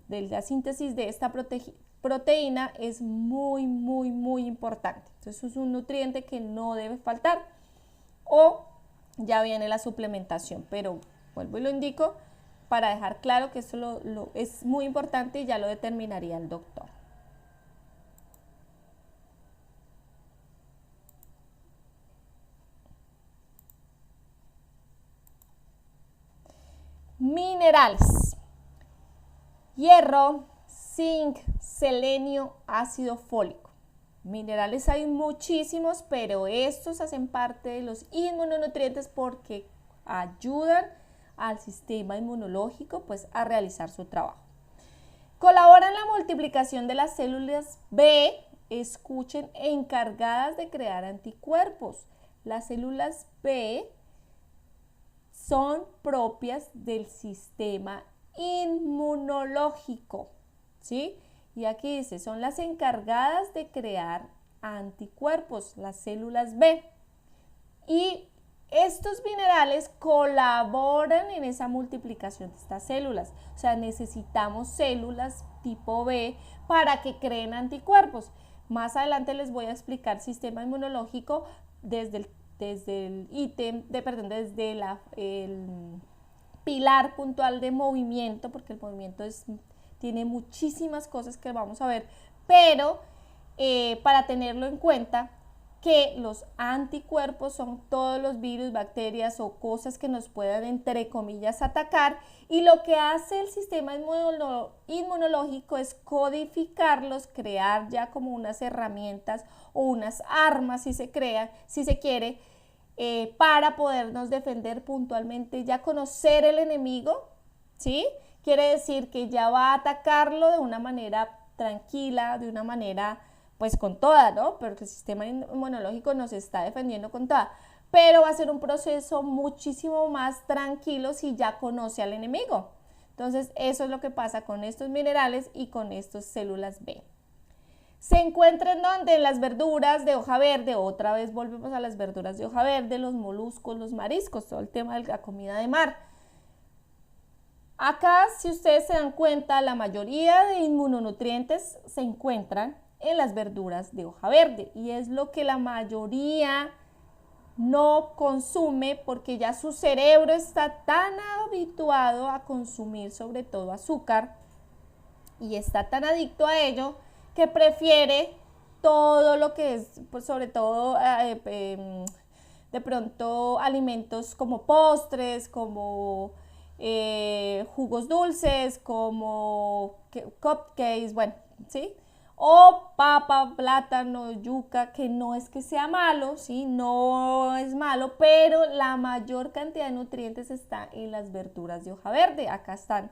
la síntesis de esta proteína es muy importante. Entonces es un nutriente que no debe faltar o ya viene la suplementación, pero vuelvo y lo indico para dejar claro que esto es muy importante y ya lo determinaría el doctor. Minerales: hierro, zinc, selenio, ácido fólico. Minerales hay muchísimos, pero estos hacen parte de los inmunonutrientes porque ayudan al sistema inmunológico pues a realizar su trabajo. Colaboran en la multiplicación de las células B, escuchen, encargadas de crear anticuerpos. Las células B son propias del sistema inmunológico, ¿sí? Y aquí dice, son las encargadas de crear anticuerpos, las células B. Y estos minerales colaboran en esa multiplicación de estas células. O sea, necesitamos células tipo B para que creen anticuerpos. Más adelante les voy a explicar sistema inmunológico desde el pilar puntual de movimiento, porque el movimiento tiene muchísimas cosas que vamos a ver, pero para tenerlo en cuenta, que los anticuerpos son todos los virus, bacterias o cosas que nos puedan, entre comillas, atacar, y lo que hace el sistema inmunológico es codificarlos, crear ya como unas herramientas o unas armas, si se quiere, para podernos defender puntualmente, ya conocer el enemigo, ¿sí? Quiere decir que ya va a atacarlo de una manera tranquila, de una manera pues con toda, ¿no? Pero el sistema inmunológico nos está defendiendo con toda. Pero va a ser un proceso muchísimo más tranquilo si ya conoce al enemigo. Entonces, eso es lo que pasa con estos minerales y con estas células B. Se encuentra en donde, en las verduras de hoja verde, otra vez volvemos a las verduras de hoja verde, los moluscos, los mariscos, todo el tema de la comida de mar. Acá, si ustedes se dan cuenta, la mayoría de inmunonutrientes se encuentran en las verduras de hoja verde y es lo que la mayoría no consume porque ya su cerebro está tan habituado a consumir sobre todo azúcar y está tan adicto a ello que prefiere todo lo que es, pues sobre todo de pronto alimentos como postres, como jugos dulces, como cupcakes, bueno, ¿sí? O papa, plátano, yuca, que no es que sea malo, ¿sí? No es malo, pero la mayor cantidad de nutrientes está en las verduras de hoja verde. Acá están,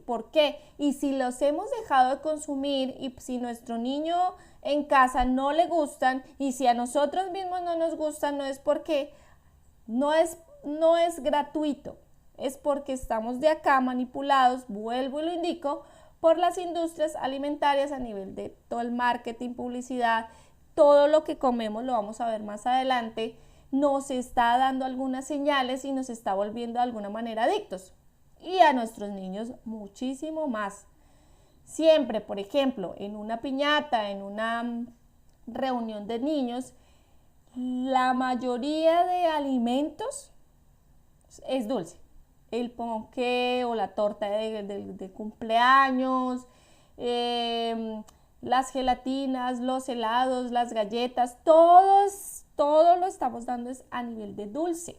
¿por qué? Y si los hemos dejado de consumir y si nuestro niño en casa no le gustan y si a nosotros mismos no nos gustan, no es porque no es gratuito, es porque estamos de acá manipulados, vuelvo y lo indico, por las industrias alimentarias a nivel de todo el marketing, publicidad, todo lo que comemos, lo vamos a ver más adelante, nos está dando algunas señales y nos está volviendo de alguna manera adictos. Y a nuestros niños muchísimo más. Siempre, por ejemplo, en una piñata, en una reunión de niños, la mayoría de alimentos es dulce. El ponqué o la torta de cumpleaños, las gelatinas, los helados, las galletas, todo lo estamos dando es a nivel de dulce,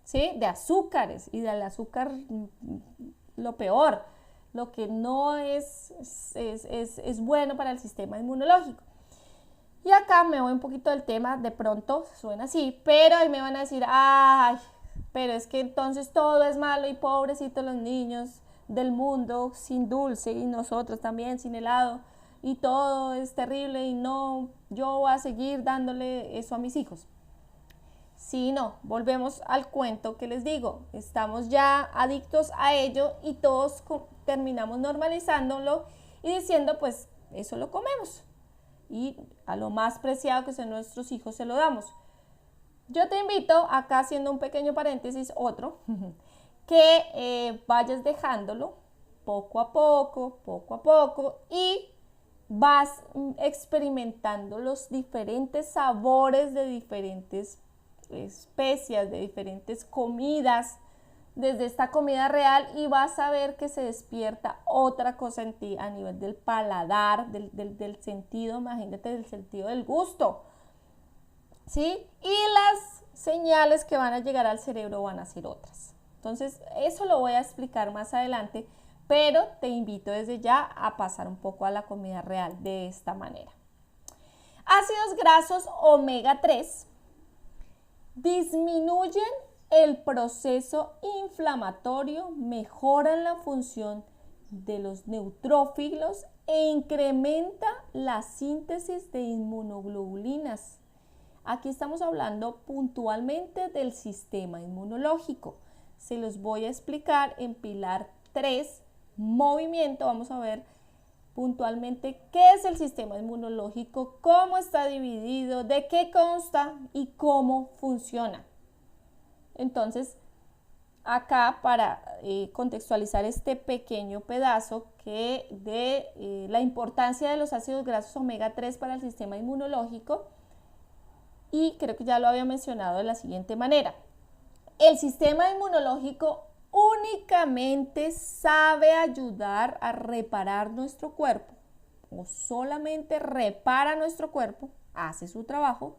¿sí? De azúcares y del azúcar lo peor, lo que no es bueno para el sistema inmunológico. Y acá me voy un poquito del tema, de pronto suena así, pero ahí me van a decir, ay, pero es que entonces todo es malo y pobrecitos los niños del mundo sin dulce y nosotros también sin helado y todo es terrible y no, yo voy a seguir dándole eso a mis hijos. Sí, no, volvemos al cuento que les digo, estamos ya adictos a ello y todos terminamos normalizándolo y diciendo pues eso lo comemos y a lo más preciado que son nuestros hijos se lo damos. Yo te invito, acá haciendo un pequeño paréntesis, otro, que vayas dejándolo poco a poco y vas experimentando los diferentes sabores de diferentes especias, de diferentes comidas, desde esta comida real y vas a ver que se despierta otra cosa en ti a nivel del paladar, del sentido, imagínate, del sentido del gusto. ¿Sí? Y las señales que van a llegar al cerebro van a ser otras. Entonces, eso lo voy a explicar más adelante, pero te invito desde ya a pasar un poco a la comida real de esta manera. Ácidos grasos omega 3 disminuyen el proceso inflamatorio, mejoran la función de los neutrófilos e incrementa la síntesis de inmunoglobulinas. Aquí estamos hablando puntualmente del sistema inmunológico. Se los voy a explicar en pilar 3, movimiento. Vamos a ver puntualmente qué es el sistema inmunológico, cómo está dividido, de qué consta y cómo funciona. Entonces, acá para contextualizar este pequeño pedazo de la importancia de los ácidos grasos omega 3 para el sistema inmunológico, y creo que ya lo había mencionado de la siguiente manera. El sistema inmunológico únicamente sabe ayudar a reparar nuestro cuerpo o solamente repara nuestro cuerpo, hace su trabajo,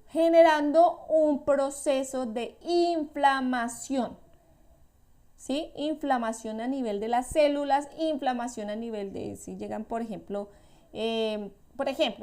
generando un proceso de inflamación. ¿Sí? Inflamación a nivel de las células, inflamación a nivel de, si llegan, por ejemplo,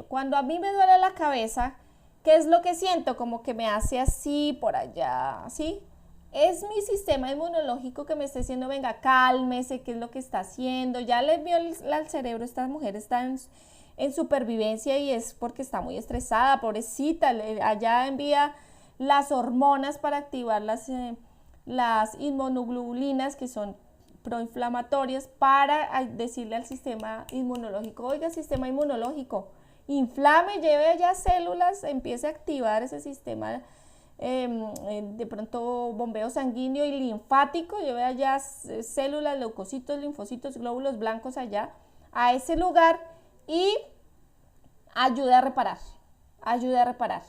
cuando a mí me duele la cabeza, ¿qué es lo que siento? Como que me hace así, por allá, ¿sí? Es mi sistema inmunológico que me está diciendo, venga, cálmese, ¿qué es lo que está haciendo? Ya les vio al cerebro, esta mujer está en supervivencia y es porque está muy estresada, pobrecita, allá envía las hormonas para activar las inmunoglobulinas, que son proinflamatorias para decirle al sistema inmunológico, oiga, sistema inmunológico, inflame, lleve allá células, empiece a activar ese sistema, de pronto bombeo sanguíneo y linfático, lleve allá células, leucocitos, linfocitos, glóbulos blancos allá, a ese lugar y ayude a reparar, ayude a reparar.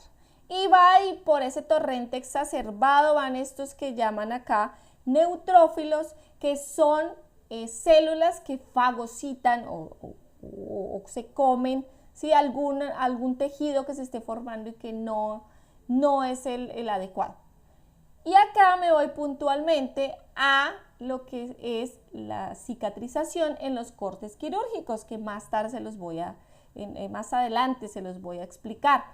Y va y por ese torrente exacerbado van estos que llaman acá neutrófilos, que son células que fagocitan o se comen, ¿sí? algún tejido que se esté formando y que no es el adecuado. Y acá me voy puntualmente a lo que es la cicatrización en los cortes quirúrgicos, que más tarde se los voy a, más adelante se los voy a explicar.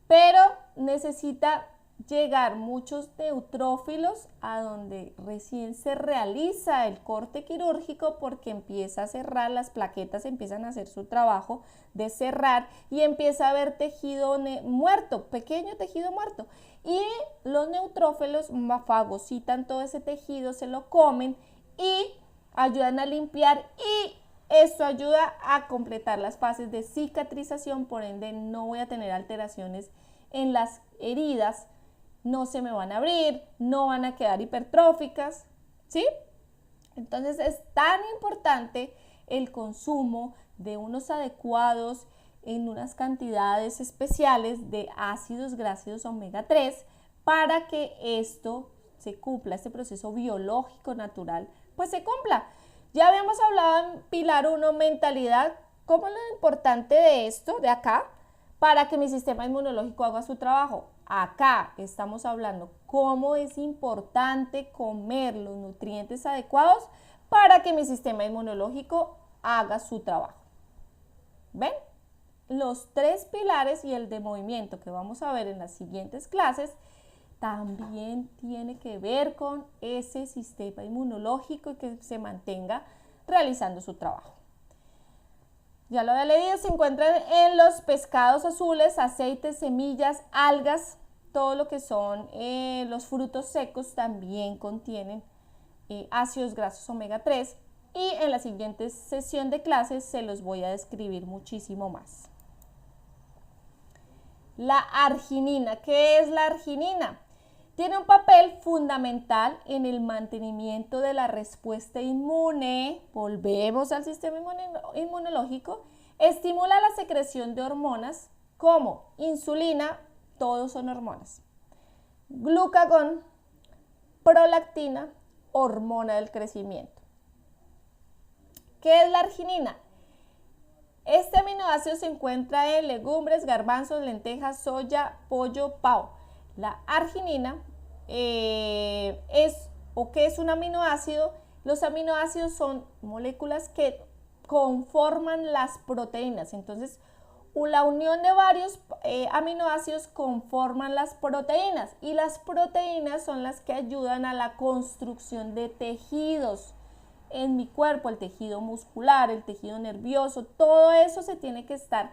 Pero necesita llegar muchos neutrófilos a donde recién se realiza el corte quirúrgico, porque empieza a cerrar, las plaquetas empiezan a hacer su trabajo de cerrar y empieza a haber tejido muerto, pequeño tejido muerto, y los neutrófilos fagocitan todo ese tejido, se lo comen y ayudan a limpiar, y esto ayuda a completar las fases de cicatrización, por ende no voy a tener alteraciones en las heridas, no se me van a abrir, no van a quedar hipertróficas, ¿sí? Entonces es tan importante el consumo de unos adecuados en unas cantidades especiales de ácidos grasos omega 3 para que esto se cumpla, este proceso biológico natural, pues se cumpla. Ya habíamos hablado en pilar 1, mentalidad, cómo es lo importante de esto, de acá, para que mi sistema inmunológico haga su trabajo. Acá estamos hablando cómo es importante comer los nutrientes adecuados para que mi sistema inmunológico haga su trabajo. ¿Ven? Los 3 pilares y el de movimiento que vamos a ver en las siguientes clases también tiene que ver con ese sistema inmunológico y que se mantenga realizando su trabajo. Ya lo había leído, se encuentran en los pescados azules, aceites, semillas, algas, todo lo que son los frutos secos también contienen ácidos grasos omega 3, y en la siguiente sesión de clases se los voy a describir muchísimo más. La arginina, ¿qué es la arginina? Tiene un papel fundamental en el mantenimiento de la respuesta inmune, volvemos al sistema inmunológico, estimula la secreción de hormonas como insulina, todos son hormonas, glucagón, prolactina, hormona del crecimiento. ¿Qué es la arginina? Este aminoácido se encuentra en legumbres, garbanzos, lentejas, soya, pollo, pavo. La arginina ¿qué es un aminoácido? Los aminoácidos son moléculas que conforman las proteínas. Entonces, la unión de varios aminoácidos conforman las proteínas, y las proteínas son las que ayudan a la construcción de tejidos en mi cuerpo, el tejido muscular, el tejido nervioso, todo eso se tiene que estar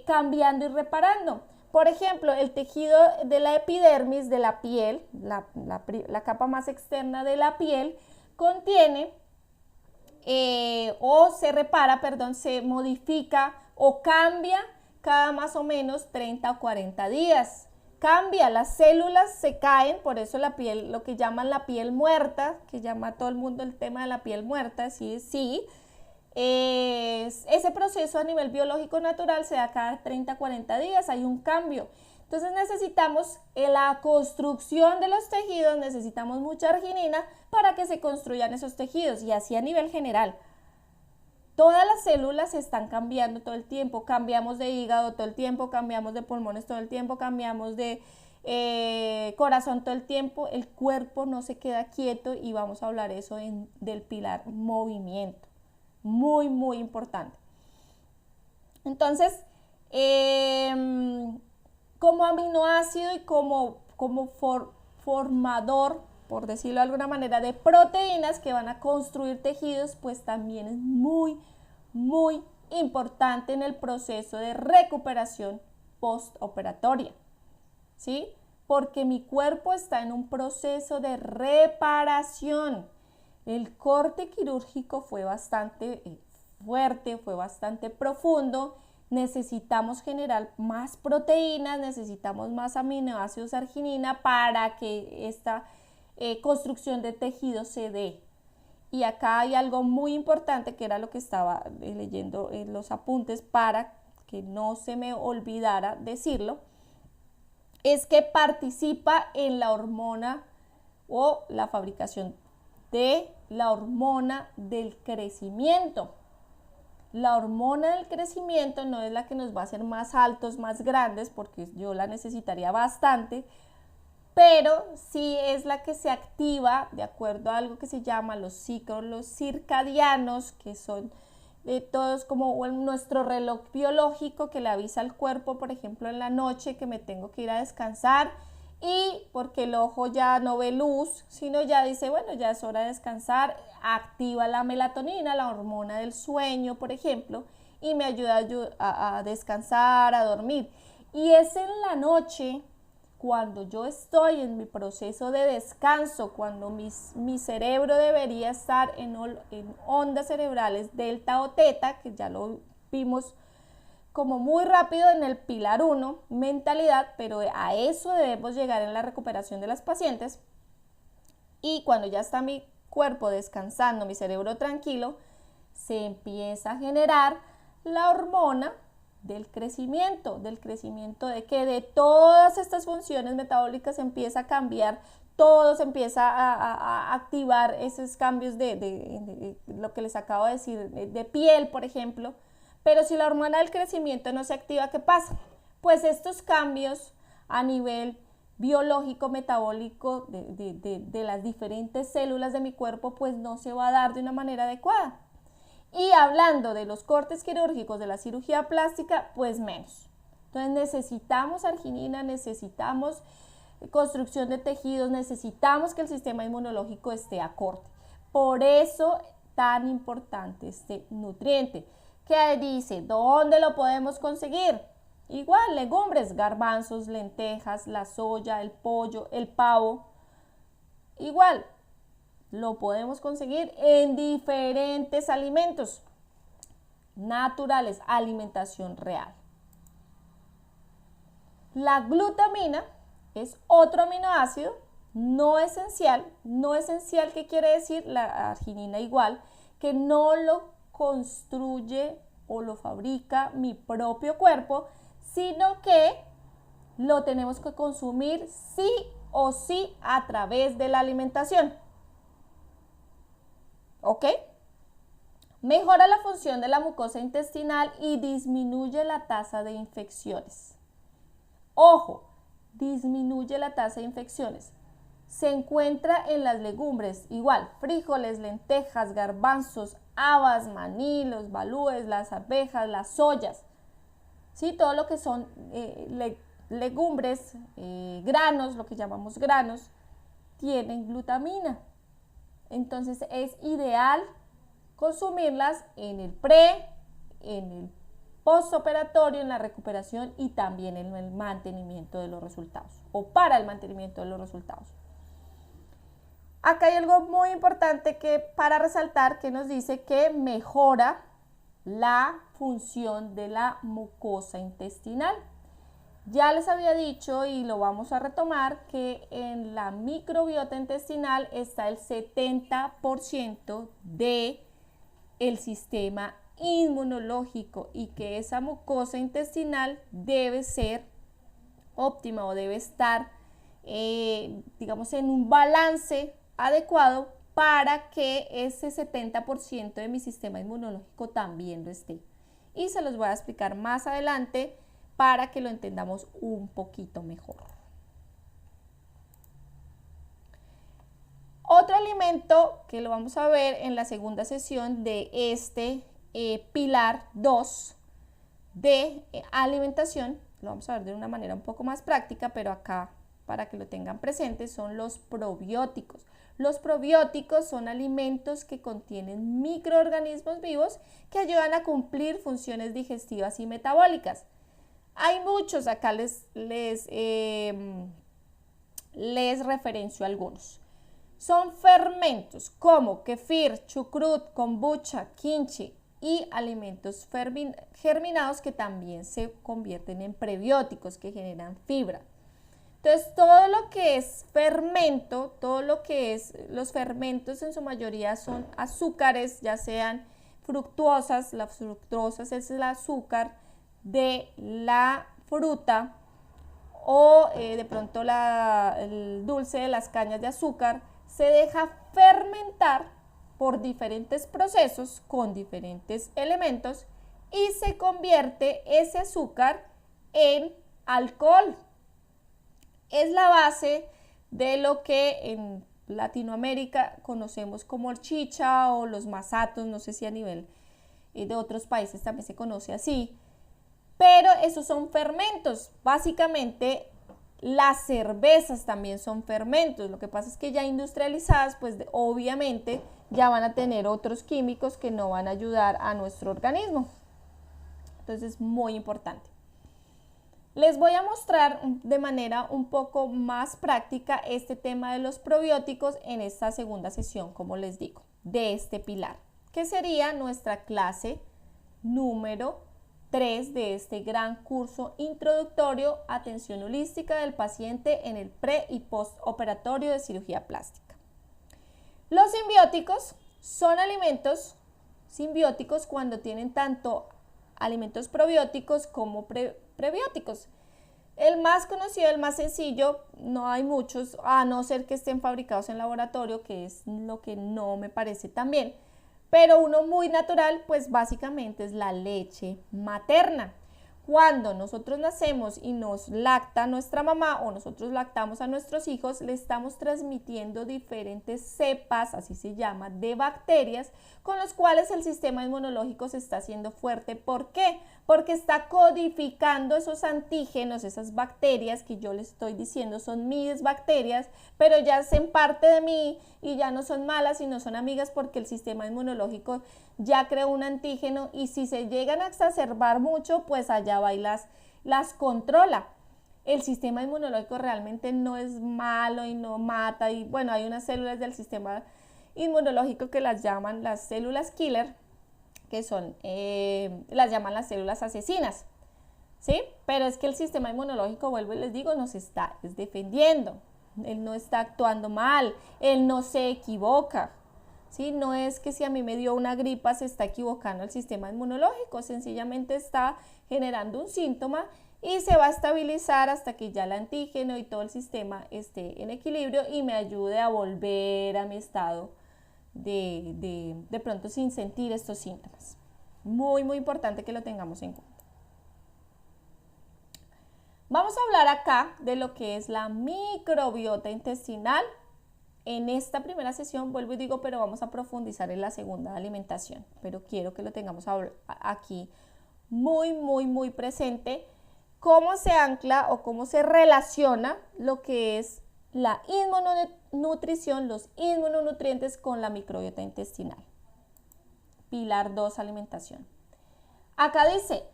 cambiando y reparando. Por ejemplo, el tejido de la epidermis, de la piel, la capa más externa de la piel, contiene se modifica o cambia cada más o menos 30 o 40 días. Cambia, las células se caen, por eso la piel, lo que llaman la piel muerta, que llama a todo el mundo el tema de la piel muerta, sí. Ese proceso a nivel biológico natural se da cada 30 a 40 días, hay un cambio. Entonces necesitamos la construcción de los tejidos, necesitamos mucha arginina para que se construyan esos tejidos, y así a nivel general. Todas las células están cambiando todo el tiempo, cambiamos de hígado todo el tiempo, cambiamos de pulmones todo el tiempo, cambiamos de corazón todo el tiempo, el cuerpo no se queda quieto, y vamos a hablar eso del pilar movimiento. Muy, muy importante. Entonces, como aminoácido y como formador, por decirlo de alguna manera, de proteínas que van a construir tejidos, pues también es muy, muy importante en el proceso de recuperación postoperatoria, ¿sí? Porque mi cuerpo está en un proceso de reparación. El corte quirúrgico fue bastante fuerte, fue bastante profundo. Necesitamos generar más proteínas, necesitamos más aminoácidos arginina para que esta construcción de tejido se dé. Y acá hay algo muy importante que era lo que estaba leyendo en los apuntes para que no se me olvidara decirlo, es que participa en la hormona o la fabricación de la hormona del crecimiento. La hormona del crecimiento no es la que nos va a hacer más altos, más grandes, porque yo la necesitaría bastante, pero sí es la que se activa de acuerdo a algo que se llama los ciclos circadianos, que son todos como nuestro reloj biológico que le avisa al cuerpo, por ejemplo, en la noche que me tengo que ir a descansar, y porque el ojo ya no ve luz, sino ya dice, bueno, ya es hora de descansar, activa la melatonina, la hormona del sueño, por ejemplo, y me ayuda a descansar, a dormir. Y es en la noche, cuando yo estoy en mi proceso de descanso, cuando mi cerebro debería estar en ondas cerebrales delta o teta, que ya lo vimos como muy rápido en el pilar 1, mentalidad, pero a eso debemos llegar en la recuperación de las pacientes. Y cuando ya está mi cuerpo descansando, mi cerebro tranquilo, se empieza a generar la hormona del crecimiento de que de todas estas funciones metabólicas se empieza a cambiar, todo se empieza a activar esos cambios de lo que les acabo de decir, de piel, por ejemplo. Pero si la hormona del crecimiento no se activa, ¿qué pasa? Pues estos cambios a nivel biológico, metabólico de las diferentes células de mi cuerpo, pues no se va a dar de una manera adecuada. Y hablando de los cortes quirúrgicos, de la cirugía plástica, pues menos. Entonces necesitamos arginina, necesitamos construcción de tejidos, necesitamos que el sistema inmunológico esté acorde. Por eso tan importante este nutriente. ¿Qué dice? ¿Dónde lo podemos conseguir? Igual, legumbres, garbanzos, lentejas, la soya, el pollo, el pavo. Igual, lo podemos conseguir en diferentes alimentos naturales, alimentación real. La glutamina es otro aminoácido no esencial. No esencial, ¿qué quiere decir? La arginina igual, que no lo construye o lo fabrica mi propio cuerpo, sino que lo tenemos que consumir sí o sí a través de la alimentación. ¿Ok? Mejora la función de la mucosa intestinal y disminuye la tasa de infecciones. Ojo, disminuye la tasa de infecciones. Se encuentra en las legumbres, igual, frijoles, lentejas, garbanzos, habas, maní, los balúes, las arvejas, las soyas. ¿Sí? Todo lo que son legumbres, granos, lo que llamamos granos, tienen glutamina. Entonces es ideal consumirlas en el pre, en el postoperatorio, en la recuperación y también en el mantenimiento de los resultados o para el mantenimiento de los resultados. Acá hay algo muy importante que para resaltar que nos dice que mejora la función de la mucosa intestinal. Ya les había dicho y lo vamos a retomar que en la microbiota intestinal está el 70% de el sistema inmunológico y que esa mucosa intestinal debe ser óptima o debe estar, digamos, en un balance adecuado para que ese 70% de mi sistema inmunológico también lo esté. Y se los voy a explicar más adelante para que lo entendamos un poquito mejor. Otro alimento que lo vamos a ver en la segunda sesión de este pilar 2 de alimentación, lo vamos a ver de una manera un poco más práctica, pero acá para que lo tengan presente son los probióticos. Los probióticos son alimentos que contienen microorganismos vivos que ayudan a cumplir funciones digestivas y metabólicas. Hay muchos, acá les referencio algunos. son fermentos como kefir, chucrut, kombucha, kimchi y alimentos germinados que también se convierten en prebióticos que generan fibra. Entonces, todo lo que es fermento, todo lo que es, los fermentos en su mayoría son azúcares, ya sean fructuosas, las fructosas es el azúcar de la fruta o de pronto el dulce de las cañas de azúcar, se deja fermentar por diferentes procesos con diferentes elementos y se convierte ese azúcar en alcohol. Es la base de lo que en Latinoamérica conocemos como el chicha o los masatos, no sé si a nivel de otros países también se conoce así, pero esos son fermentos. Básicamente las cervezas también son fermentos, lo que pasa es que ya industrializadas, pues obviamente ya van a tener otros químicos que no van a ayudar a nuestro organismo. Entonces es muy importante. Les voy a mostrar de manera un poco más práctica este tema de los probióticos en esta segunda sesión, como les digo, de este pilar, que sería nuestra clase número 3 de este gran curso introductorio Atención holística del paciente en el pre y postoperatorio de cirugía plástica. Los simbióticos son alimentos simbióticos cuando tienen tanto alimentos probióticos como prebióticos. El más conocido, el más sencillo, no hay muchos, a no ser que estén fabricados en laboratorio, que es lo que no me parece tan bien. Pero uno muy natural, pues básicamente es la leche materna. Cuando nosotros nacemos y nos lacta nuestra mamá o nosotros lactamos a nuestros hijos, le estamos transmitiendo diferentes cepas, así se llama, de bacterias con los cuales el sistema inmunológico se está haciendo fuerte. ¿Por qué? Porque está codificando esos antígenos, esas bacterias que yo les estoy diciendo son mis bacterias, pero ya hacen parte de mí y ya no son malas y no son amigas porque el sistema inmunológico ya creó un antígeno y si se llegan a exacerbar mucho, pues allá va y las controla. El sistema inmunológico realmente no es malo y no mata y bueno, hay unas células del sistema inmunológico que las llaman las células killer, que son, las llaman las células asesinas, ¿sí? Pero es que el sistema inmunológico, vuelvo y les digo, nos está defendiendo, él no está actuando mal, él no se equivoca, ¿sí? No es que si a mí me dio una gripa se está equivocando el sistema inmunológico, sencillamente está generando un síntoma y se va a estabilizar hasta que ya el antígeno y todo el sistema esté en equilibrio y me ayude a volver a mi estado de pronto sin sentir estos síntomas. Muy, muy importante que lo tengamos en cuenta. Vamos a hablar acá de lo que es la microbiota intestinal. En esta primera sesión, vuelvo y digo, pero vamos a profundizar en la segunda alimentación. Pero quiero que lo tengamos aquí muy, muy, muy presente. Cómo se ancla o cómo se relaciona lo que es la inmunonutrición, los inmunonutrientes con la microbiota intestinal. Pilar 2, alimentación. Acá dice,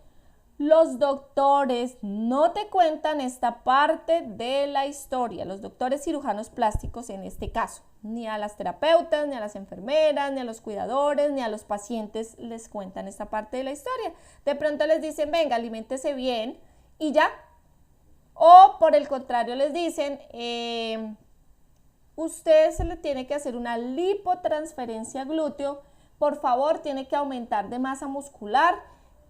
los doctores no te cuentan esta parte de la historia, los doctores cirujanos plásticos en este caso, ni a las terapeutas, ni a las enfermeras, ni a los cuidadores, ni a los pacientes les cuentan esta parte de la historia. De pronto les dicen, venga, aliméntese bien y ya. O por el contrario les dicen, usted se le tiene que hacer una lipotransferencia glúteo, por favor tiene que aumentar de masa muscular,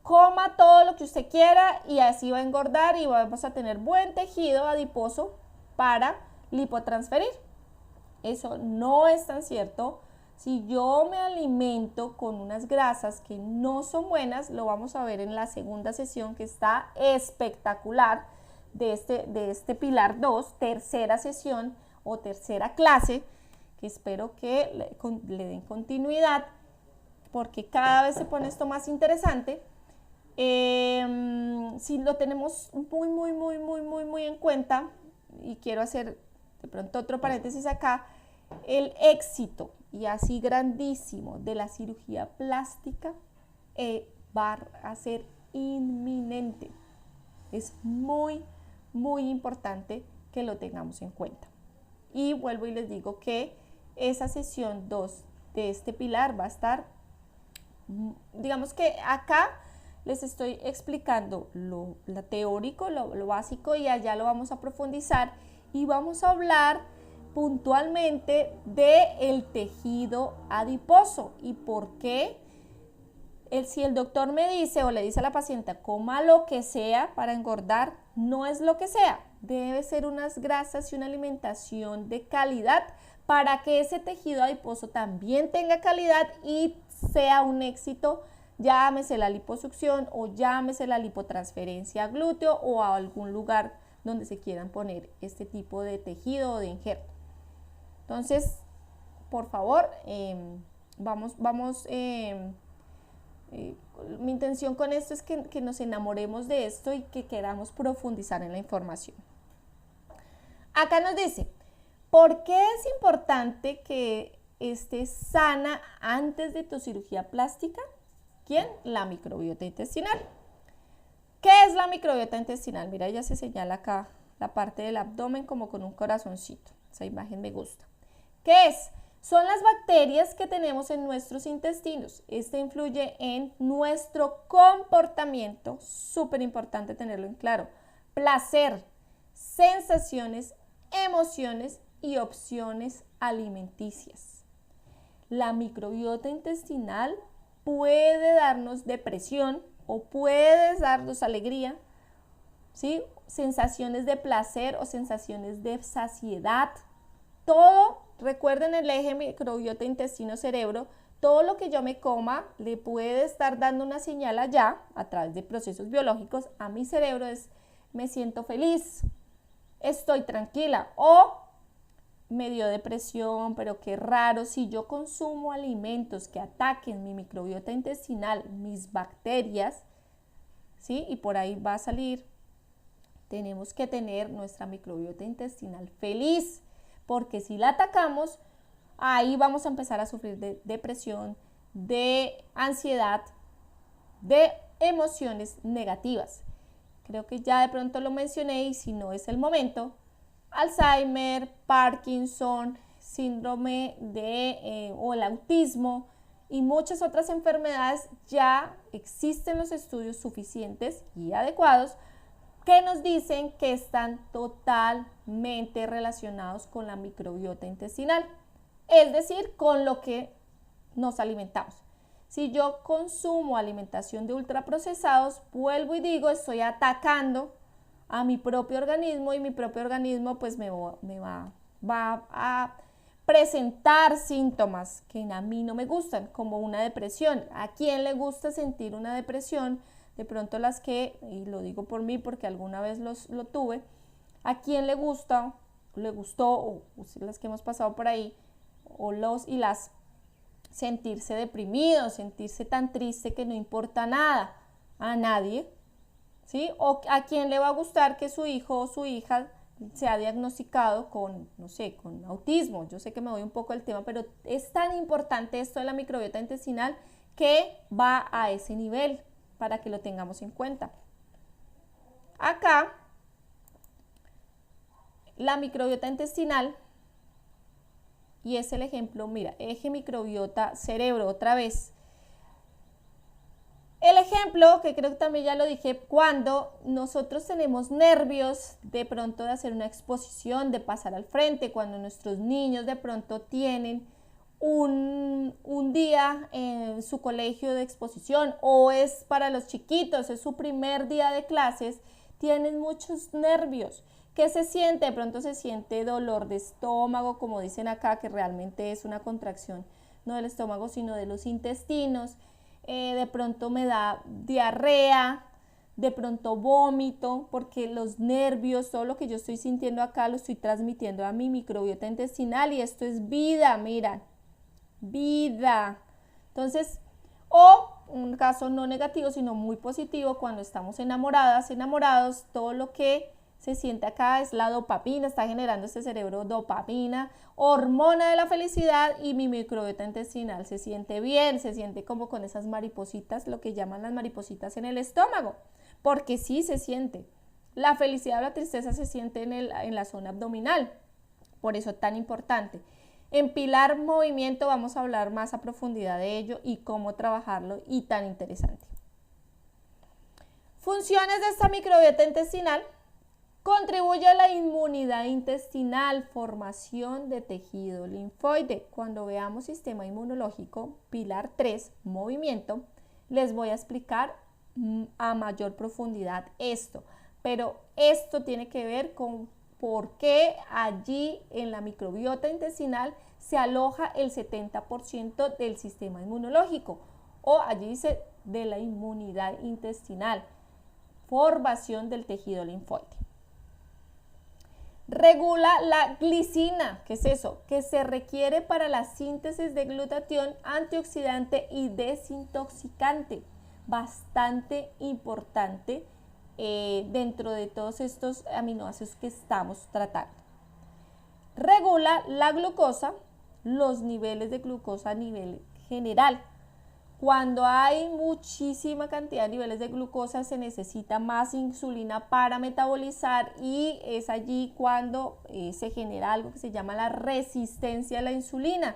coma todo lo que usted quiera y así va a engordar y vamos a tener buen tejido adiposo para lipotransferir. Eso no es tan cierto. Si yo me alimento con unas grasas que no son buenas, lo vamos a ver en la segunda sesión que está espectacular de este pilar 2, tercera sesión o tercera clase, que espero que le den continuidad porque cada vez se pone esto más interesante. Si lo tenemos muy en cuenta, y quiero hacer de pronto otro paréntesis acá, el éxito y así grandísimo de la cirugía plástica va a ser inminente. Es muy importante que lo tengamos en cuenta. Y vuelvo y les digo que esa sesión 2 de este pilar va a estar, digamos que acá les estoy explicando lo teórico, lo básico, y allá lo vamos a profundizar y vamos a hablar puntualmente del tejido adiposo y por qué. Si el doctor me dice o le dice a la paciente coma lo que sea para engordar, no es lo que sea, debe ser unas grasas y una alimentación de calidad para que ese tejido adiposo también tenga calidad y sea un éxito, llámese la liposucción o llámese la lipotransferencia a glúteo o a algún lugar donde se quieran poner este tipo de tejido o de injerto. Entonces, por favor, mi intención con esto es que nos enamoremos de esto y que queramos profundizar en la información. Acá nos dice, ¿por qué es importante que estés sana antes de tu cirugía plástica? ¿Quién? La microbiota intestinal. ¿Qué es la microbiota intestinal? Mira, ya se señala acá la parte del abdomen como con un corazoncito. Esa imagen me gusta. ¿Qué es? Son las bacterias que tenemos en nuestros intestinos. Esto influye en nuestro comportamiento, súper importante tenerlo en claro. Placer, sensaciones, emociones y opciones alimenticias. La microbiota intestinal puede darnos depresión o puede darnos alegría, ¿sí? Sensaciones de placer o sensaciones de saciedad. Todo, recuerden el eje microbiota intestino-cerebro, todo lo que yo me coma le puede estar dando una señal allá, a través de procesos biológicos, a mi cerebro es, me siento feliz, estoy tranquila, o me dio depresión, pero qué raro, si yo consumo alimentos que ataquen mi microbiota intestinal, mis bacterias, ¿sí? Y por ahí va a salir, tenemos que tener nuestra microbiota intestinal feliz, porque si la atacamos, ahí vamos a empezar a sufrir de depresión, de ansiedad, de emociones negativas. Creo que ya de pronto lo mencioné y si no es el momento, Alzheimer, Parkinson, síndrome o el autismo y muchas otras enfermedades, ya existen los estudios suficientes y adecuados que nos dicen que están totalmente relacionados con la microbiota intestinal, es decir, con lo que nos alimentamos. Si yo consumo alimentación de ultraprocesados, vuelvo y digo, estoy atacando a mi propio organismo y mi propio organismo pues me va a presentar síntomas que a mí no me gustan, como una depresión. ¿A quién le gusta sentir una depresión? De pronto las que, y lo digo por mí porque alguna vez lo tuve, ¿a quién le gusta, le gustó, o las que hemos pasado por ahí, o los y las, sentirse deprimidos, sentirse tan triste que no importa nada? A nadie, ¿sí? O a quién le va a gustar que su hijo o su hija sea diagnosticado con, no sé, con autismo. Yo sé que me voy un poco del tema, pero es tan importante esto de la microbiota intestinal que va a ese nivel, para que lo tengamos en cuenta. Acá, la microbiota intestinal, y es el ejemplo, mira, eje microbiota cerebro, otra vez. El ejemplo, que creo que también ya lo dije, cuando nosotros tenemos nervios de pronto de hacer una exposición, de pasar al frente, cuando nuestros niños de pronto tienen un día en su colegio de exposición o es para los chiquitos, es su primer día de clases, tienen muchos nervios. ¿Qué se siente? De pronto se siente dolor de estómago, como dicen acá, que realmente es una contracción no del estómago, sino de los intestinos. De pronto me da diarrea, de pronto vómito, porque los nervios, todo lo que yo estoy sintiendo acá lo estoy transmitiendo a mi microbiota intestinal y esto es vida, mira, vida. Entonces, o un caso no negativo, sino muy positivo, cuando estamos enamoradas, enamorados, todo lo que se siente acá es la dopamina, está generando este cerebro dopamina, hormona de la felicidad, y mi microbiota intestinal se siente bien, se siente como con esas maripositas, lo que llaman las maripositas en el estómago, porque sí se siente. La felicidad o la tristeza se siente en la zona abdominal, por eso tan importante. En pilar movimiento vamos a hablar más a profundidad de ello y cómo trabajarlo y tan interesante. Funciones de esta microbiota intestinal. Contribuye a la inmunidad intestinal, formación de tejido linfoide. Cuando veamos sistema inmunológico, pilar 3, movimiento, les voy a explicar a mayor profundidad esto. Pero esto tiene que ver con por qué allí en la microbiota intestinal se aloja el 70% del sistema inmunológico. O allí dice de la inmunidad intestinal, formación del tejido linfoide. Regula la glicina, ¿qué es eso? Que se requiere para la síntesis de glutatión, antioxidante y desintoxicante. Bastante importante dentro de todos estos aminoácidos que estamos tratando. Regula la glucosa, los niveles de glucosa a nivel general. Cuando hay muchísima cantidad de niveles de glucosa se necesita más insulina para metabolizar y es allí cuando se genera algo que se llama la resistencia a la insulina.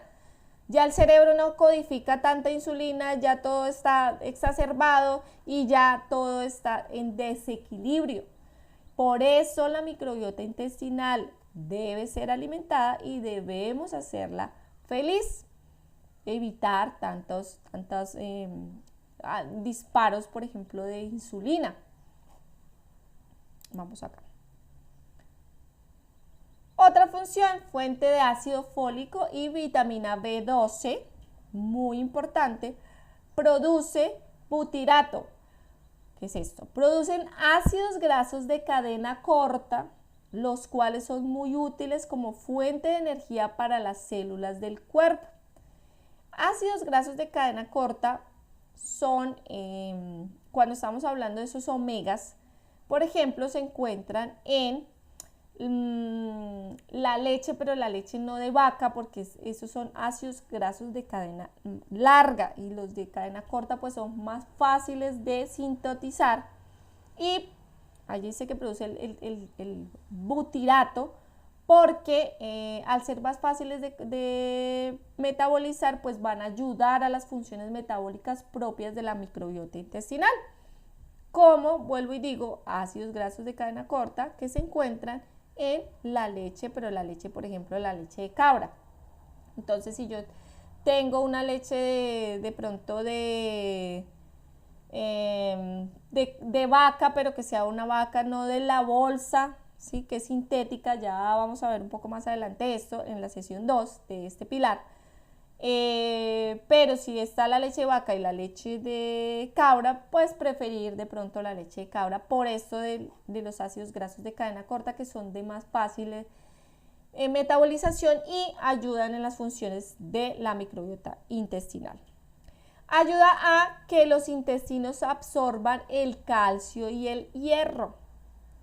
Ya el cerebro no codifica tanta insulina, ya todo está exacerbado y ya todo está en desequilibrio. Por eso la microbiota intestinal debe ser alimentada y debemos hacerla feliz. Evitar tantos disparos, por ejemplo, de insulina. Vamos acá. Otra función, fuente de ácido fólico y vitamina B12, muy importante, produce butirato. ¿Qué es esto? Producen ácidos grasos de cadena corta, los cuales son muy útiles como fuente de energía para las células del cuerpo. Ácidos grasos de cadena corta son, cuando estamos hablando de esos omegas, por ejemplo, se encuentran en la leche, pero la leche no de vaca, porque esos son ácidos grasos de cadena larga y los de cadena corta pues son más fáciles de sintetizar y allí dice que produce el butirato porque al ser más fáciles de metabolizar pues van a ayudar a las funciones metabólicas propias de la microbiota intestinal, como vuelvo y digo, ácidos grasos de cadena corta que se encuentran en la leche, pero la leche, por ejemplo, la leche de cabra. Entonces, si yo tengo una leche de pronto de vaca, pero que sea una vaca no de la bolsa, ¿sí? Que es sintética, ya vamos a ver un poco más adelante esto en la sesión 2 de este pilar. Pero si está la leche de vaca y la leche de cabra, pues preferir de pronto la leche de cabra por esto de los ácidos grasos de cadena corta que son de más fácil metabolización y ayudan en las funciones de la microbiota intestinal. Ayuda a que los intestinos absorban el calcio y el hierro.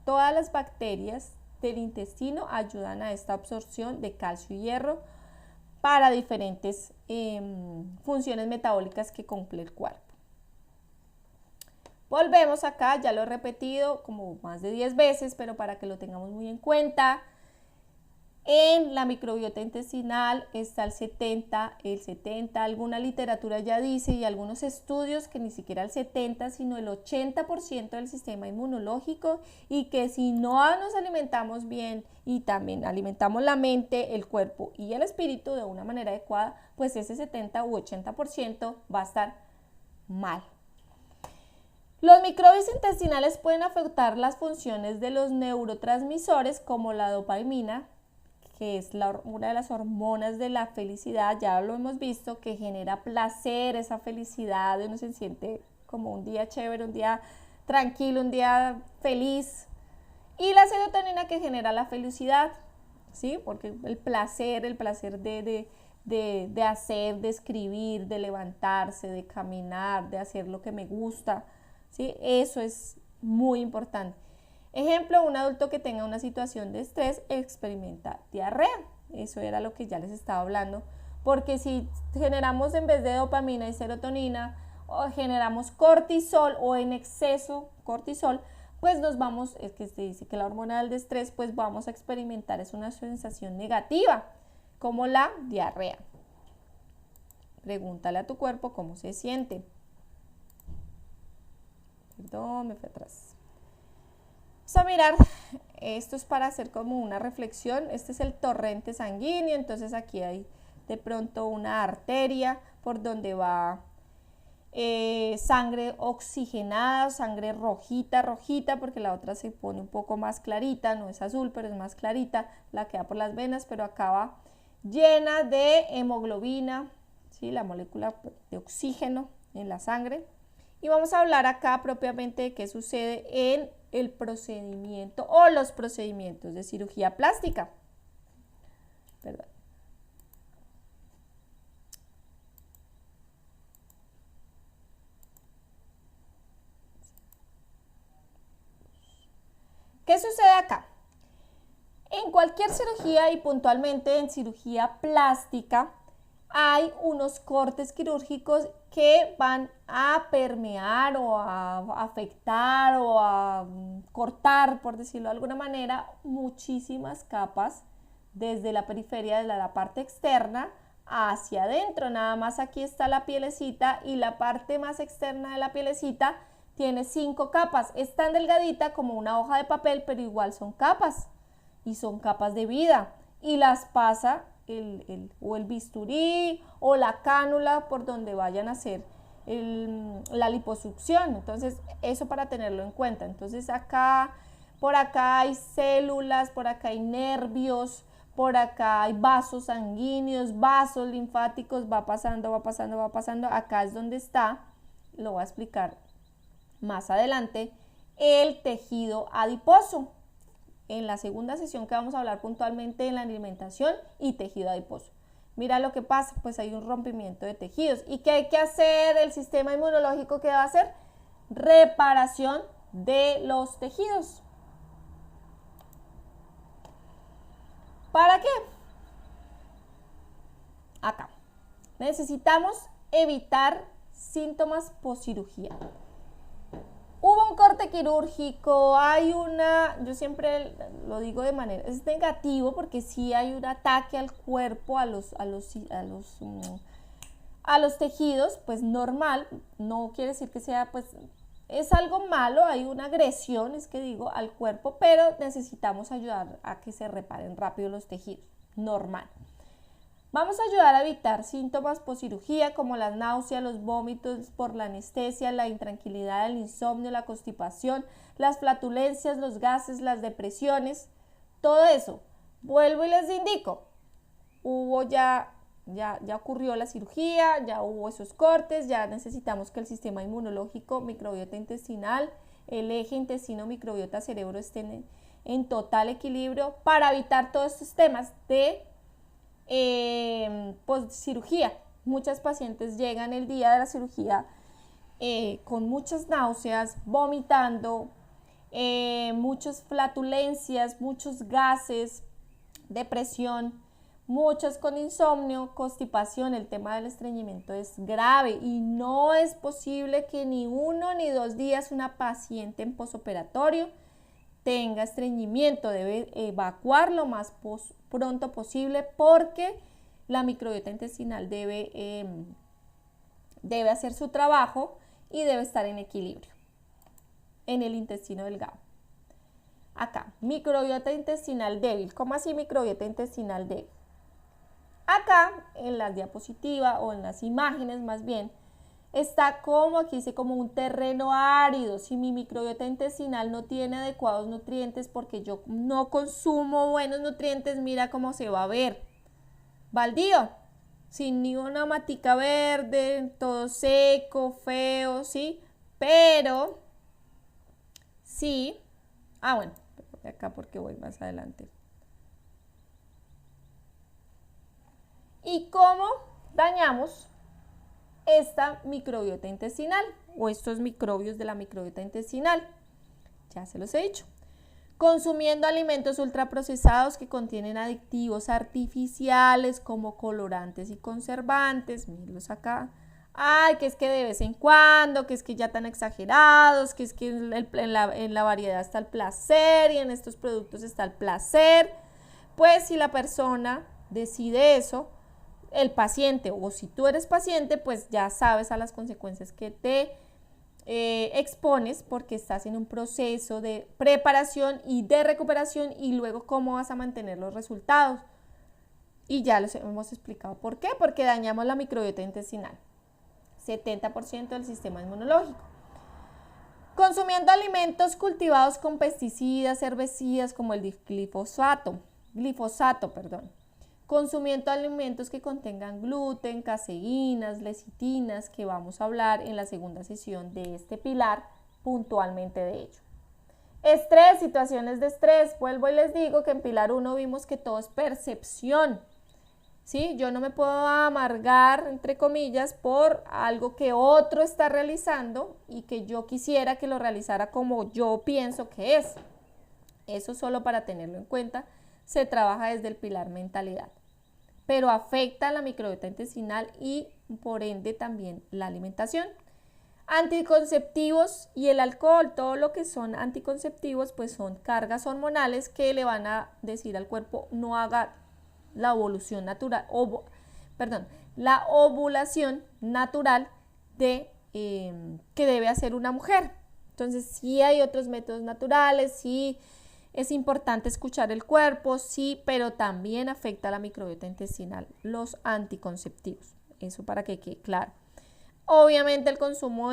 Todas las bacterias del intestino ayudan a esta absorción de calcio y hierro para diferentes funciones metabólicas que cumple el cuerpo. Volvemos acá, ya lo he repetido como más de 10 veces, pero para que lo tengamos muy en cuenta. En la microbiota intestinal está el 70, alguna literatura ya dice y algunos estudios que ni siquiera el 70, sino el 80% del sistema inmunológico y que si no nos alimentamos bien y también alimentamos la mente, el cuerpo y el espíritu de una manera adecuada, pues ese 70 u 80% va a estar mal. Los microbios intestinales pueden afectar las funciones de los neurotransmisores como la dopamina, que es una de las hormonas de la felicidad, ya lo hemos visto, que genera placer, esa felicidad, uno se siente como un día chévere, un día tranquilo, un día feliz. Y la serotonina que genera la felicidad, ¿sí? Porque el placer de hacer, de escribir, de levantarse, de caminar, de hacer lo que me gusta, ¿sí? Eso es muy importante. Ejemplo, un adulto que tenga una situación de estrés experimenta diarrea. Eso era lo que ya les estaba hablando. Porque si generamos en vez de dopamina y serotonina, o generamos cortisol o en exceso cortisol, pues es que se dice que la hormona del estrés, pues vamos a experimentar, es una sensación negativa. como la diarrea. Pregúntale a tu cuerpo cómo se siente. Perdón, me fui atrás. Vamos a mirar, esto es para hacer como una reflexión. Este es el torrente sanguíneo, entonces aquí hay de pronto una arteria por donde va sangre oxigenada, sangre rojita, porque la otra se pone un poco más clarita, no es azul, pero es más clarita, la que da por las venas, pero acá va llena de hemoglobina, ¿sí? La molécula de oxígeno en la sangre. Y vamos a hablar acá propiamente de qué sucede en el procedimiento o los procedimientos de cirugía plástica. Perdón. ¿Qué sucede acá? En cualquier cirugía y puntualmente en cirugía plástica hay unos cortes quirúrgicos que van a permear o a afectar o a cortar, por decirlo de alguna manera, muchísimas capas desde la periferia de la parte externa hacia adentro. Nada más aquí está la pielecita y la parte más externa de la pielecita tiene 5 capas. Es tan delgadita como una hoja de papel, pero igual son capas y son capas de vida y las pasa o el bisturí o la cánula por donde vayan a hacer la liposucción. Entonces eso para tenerlo en cuenta. Entonces acá, por acá hay células, por acá hay nervios, por acá hay vasos sanguíneos, vasos linfáticos, va pasando, acá es donde está, lo voy a explicar más adelante, el tejido adiposo. En la segunda sesión que vamos a hablar puntualmente en la alimentación y tejido adiposo. Mira lo que pasa, pues hay un rompimiento de tejidos. ¿Y qué hay que hacer? El sistema inmunológico, ¿qué va a hacer? Reparación de los tejidos. ¿Para qué? Acá. Necesitamos evitar síntomas poscirugía. Hubo un corte quirúrgico, hay yo siempre lo digo de manera, es negativo porque sí hay un ataque al cuerpo, a los tejidos, pues normal, no quiere decir que sea, pues es algo malo, hay una agresión, es que digo, al cuerpo, pero necesitamos ayudar a que se reparen rápido los tejidos, normal. Vamos a ayudar a evitar síntomas poscirugía como las náuseas, los vómitos por la anestesia, la intranquilidad, el insomnio, la constipación, las flatulencias, los gases, las depresiones, todo eso. Vuelvo y les indico, ya ocurrió la cirugía, ya hubo esos cortes, ya necesitamos que el sistema inmunológico, microbiota intestinal, el eje intestino-microbiota-cerebro estén en total equilibrio para evitar todos estos temas de cirugía. Muchas pacientes llegan el día de la cirugía con muchas náuseas, vomitando, muchas flatulencias, muchos gases, depresión, muchas con insomnio, constipación. El tema del estreñimiento es grave y no es posible que ni 1 ni 2 días una paciente en posoperatorio tenga estreñimiento. Debe evacuar lo más pronto posible porque la microbiota intestinal debe hacer su trabajo y debe estar en equilibrio en el intestino delgado. Acá, microbiota intestinal débil. ¿Cómo así microbiota intestinal débil? Acá en la diapositiva o en las imágenes más bien, está como, aquí dice, como un terreno árido. Si mi microbiota intestinal no tiene adecuados nutrientes porque yo no consumo buenos nutrientes, mira cómo se va a ver. Baldío, sin ni una matica verde, todo seco, feo, ¿sí? Pero, sí, bueno, acá porque voy más adelante. ¿Y cómo dañamos esta microbiota intestinal o estos microbios de la microbiota intestinal? Ya se los he dicho. Consumiendo alimentos ultraprocesados que contienen aditivos artificiales como colorantes y conservantes. Mírenlos acá. Ay, que es que de vez en cuando, que es que ya tan exagerados, que es que en la variedad está el placer y en estos productos está el placer. Pues si la persona decide eso el paciente, o si tú eres paciente, pues ya sabes a las consecuencias que te expones, porque estás en un proceso de preparación y de recuperación, y luego cómo vas a mantener los resultados. Y ya les hemos explicado por qué, porque dañamos la microbiota intestinal, 70% del sistema inmunológico. Consumiendo alimentos cultivados con pesticidas, herbicidas como el glifosato, consumiendo alimentos que contengan gluten, caseínas, lecitinas, que vamos a hablar en la segunda sesión de este pilar puntualmente de ello. Estrés, situaciones de estrés, vuelvo y les digo que en pilar 1 vimos que todo es percepción, ¿sí? Yo no me puedo amargar, entre comillas, por algo que otro está realizando y que yo quisiera que lo realizara como yo pienso que es. Eso solo para tenerlo en cuenta, se trabaja desde el pilar mentalidad, pero afecta a la microbiota intestinal y por ende también la alimentación. Anticonceptivos y el alcohol, todo lo que son anticonceptivos, pues son cargas hormonales que le van a decir al cuerpo no haga la ovulación natural, la ovulación natural de que debe hacer una mujer. Entonces sí hay otros métodos naturales, sí es importante escuchar el cuerpo, sí, pero también afecta a la microbiota intestinal los anticonceptivos. Eso para que quede claro. Obviamente el consumo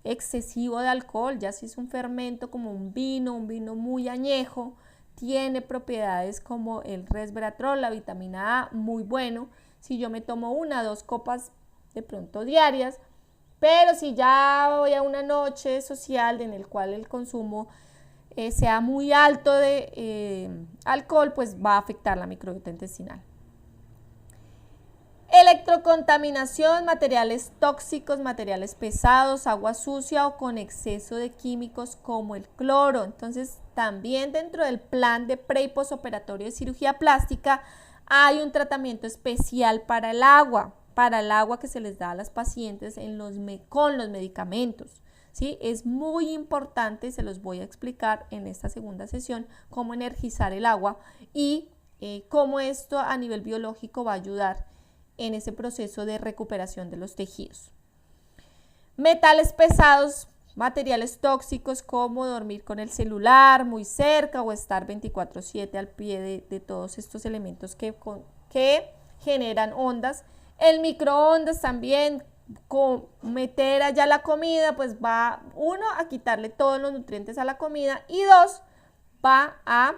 excesivo de alcohol, ya si es un fermento como un vino muy añejo, tiene propiedades como el resveratrol, la vitamina A, muy bueno. Si yo me tomo 1 o 2 copas de pronto diarias, pero si ya voy a una noche social en el cual el consumo sea muy alto de alcohol, pues va a afectar la microbiota intestinal. Electrocontaminación, materiales tóxicos, materiales pesados, agua sucia o con exceso de químicos como el cloro. Entonces, también dentro del plan de pre y posoperatorio de cirugía plástica hay un tratamiento especial para el agua que se les da a las pacientes con los medicamentos. ¿Sí? Es muy importante, se los voy a explicar en esta segunda sesión, cómo energizar el agua y cómo esto a nivel biológico va a ayudar en ese proceso de recuperación de los tejidos. Metales pesados, materiales tóxicos como dormir con el celular muy cerca o estar 24/7 al pie de todos estos elementos que generan ondas. El microondas también, meter allá la comida, pues va, 1, a quitarle todos los nutrientes a la comida y 2, va a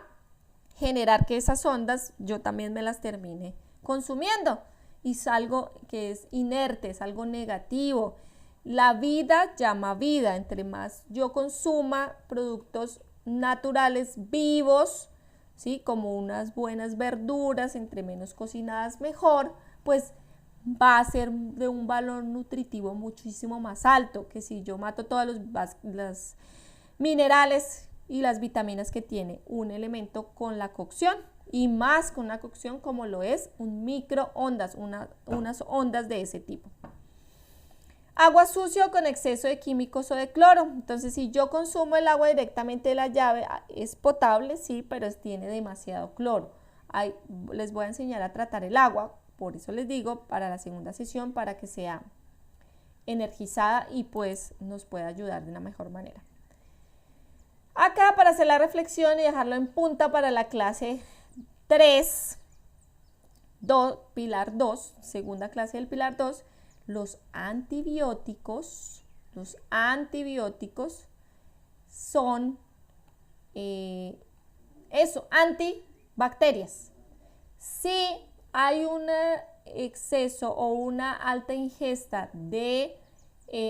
generar que esas ondas yo también me las termine consumiendo. Y es algo que es inerte, es algo negativo. La vida llama vida. Entre más yo consuma productos naturales vivos, ¿sí? Como unas buenas verduras, entre menos cocinadas mejor, pues va a ser de un valor nutritivo muchísimo más alto que si yo mato todos los minerales y las vitaminas que tiene un elemento con la cocción. Y más con una cocción como lo es un microondas, unas ondas de ese tipo. Agua sucia con exceso de químicos o de cloro. Entonces, si yo consumo el agua directamente de la llave, es potable, sí, pero tiene demasiado cloro. Les voy a enseñar a tratar el agua, por eso les digo, para la segunda sesión, para que sea energizada y pues nos pueda ayudar de una mejor manera. Acá, para hacer la reflexión y dejarlo en punta para la clase 3, pilar 2, segunda clase del pilar 2, los antibióticos son antibacterias. Si hay un exceso o una alta ingesta de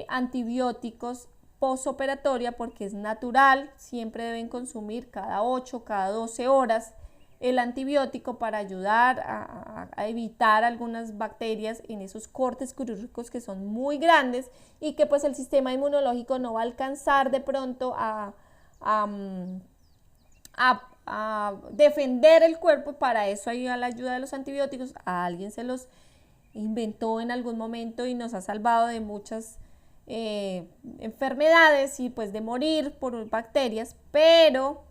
antibióticos posoperatoria, porque es natural, siempre deben consumir cada 8, cada 12 horas el antibiótico para ayudar a evitar algunas bacterias en esos cortes quirúrgicos que son muy grandes y que pues el sistema inmunológico no va a alcanzar de pronto a defender el cuerpo. Para eso hay la ayuda de los antibióticos. A alguien se los inventó en algún momento y nos ha salvado de muchas enfermedades y pues de morir por bacterias, pero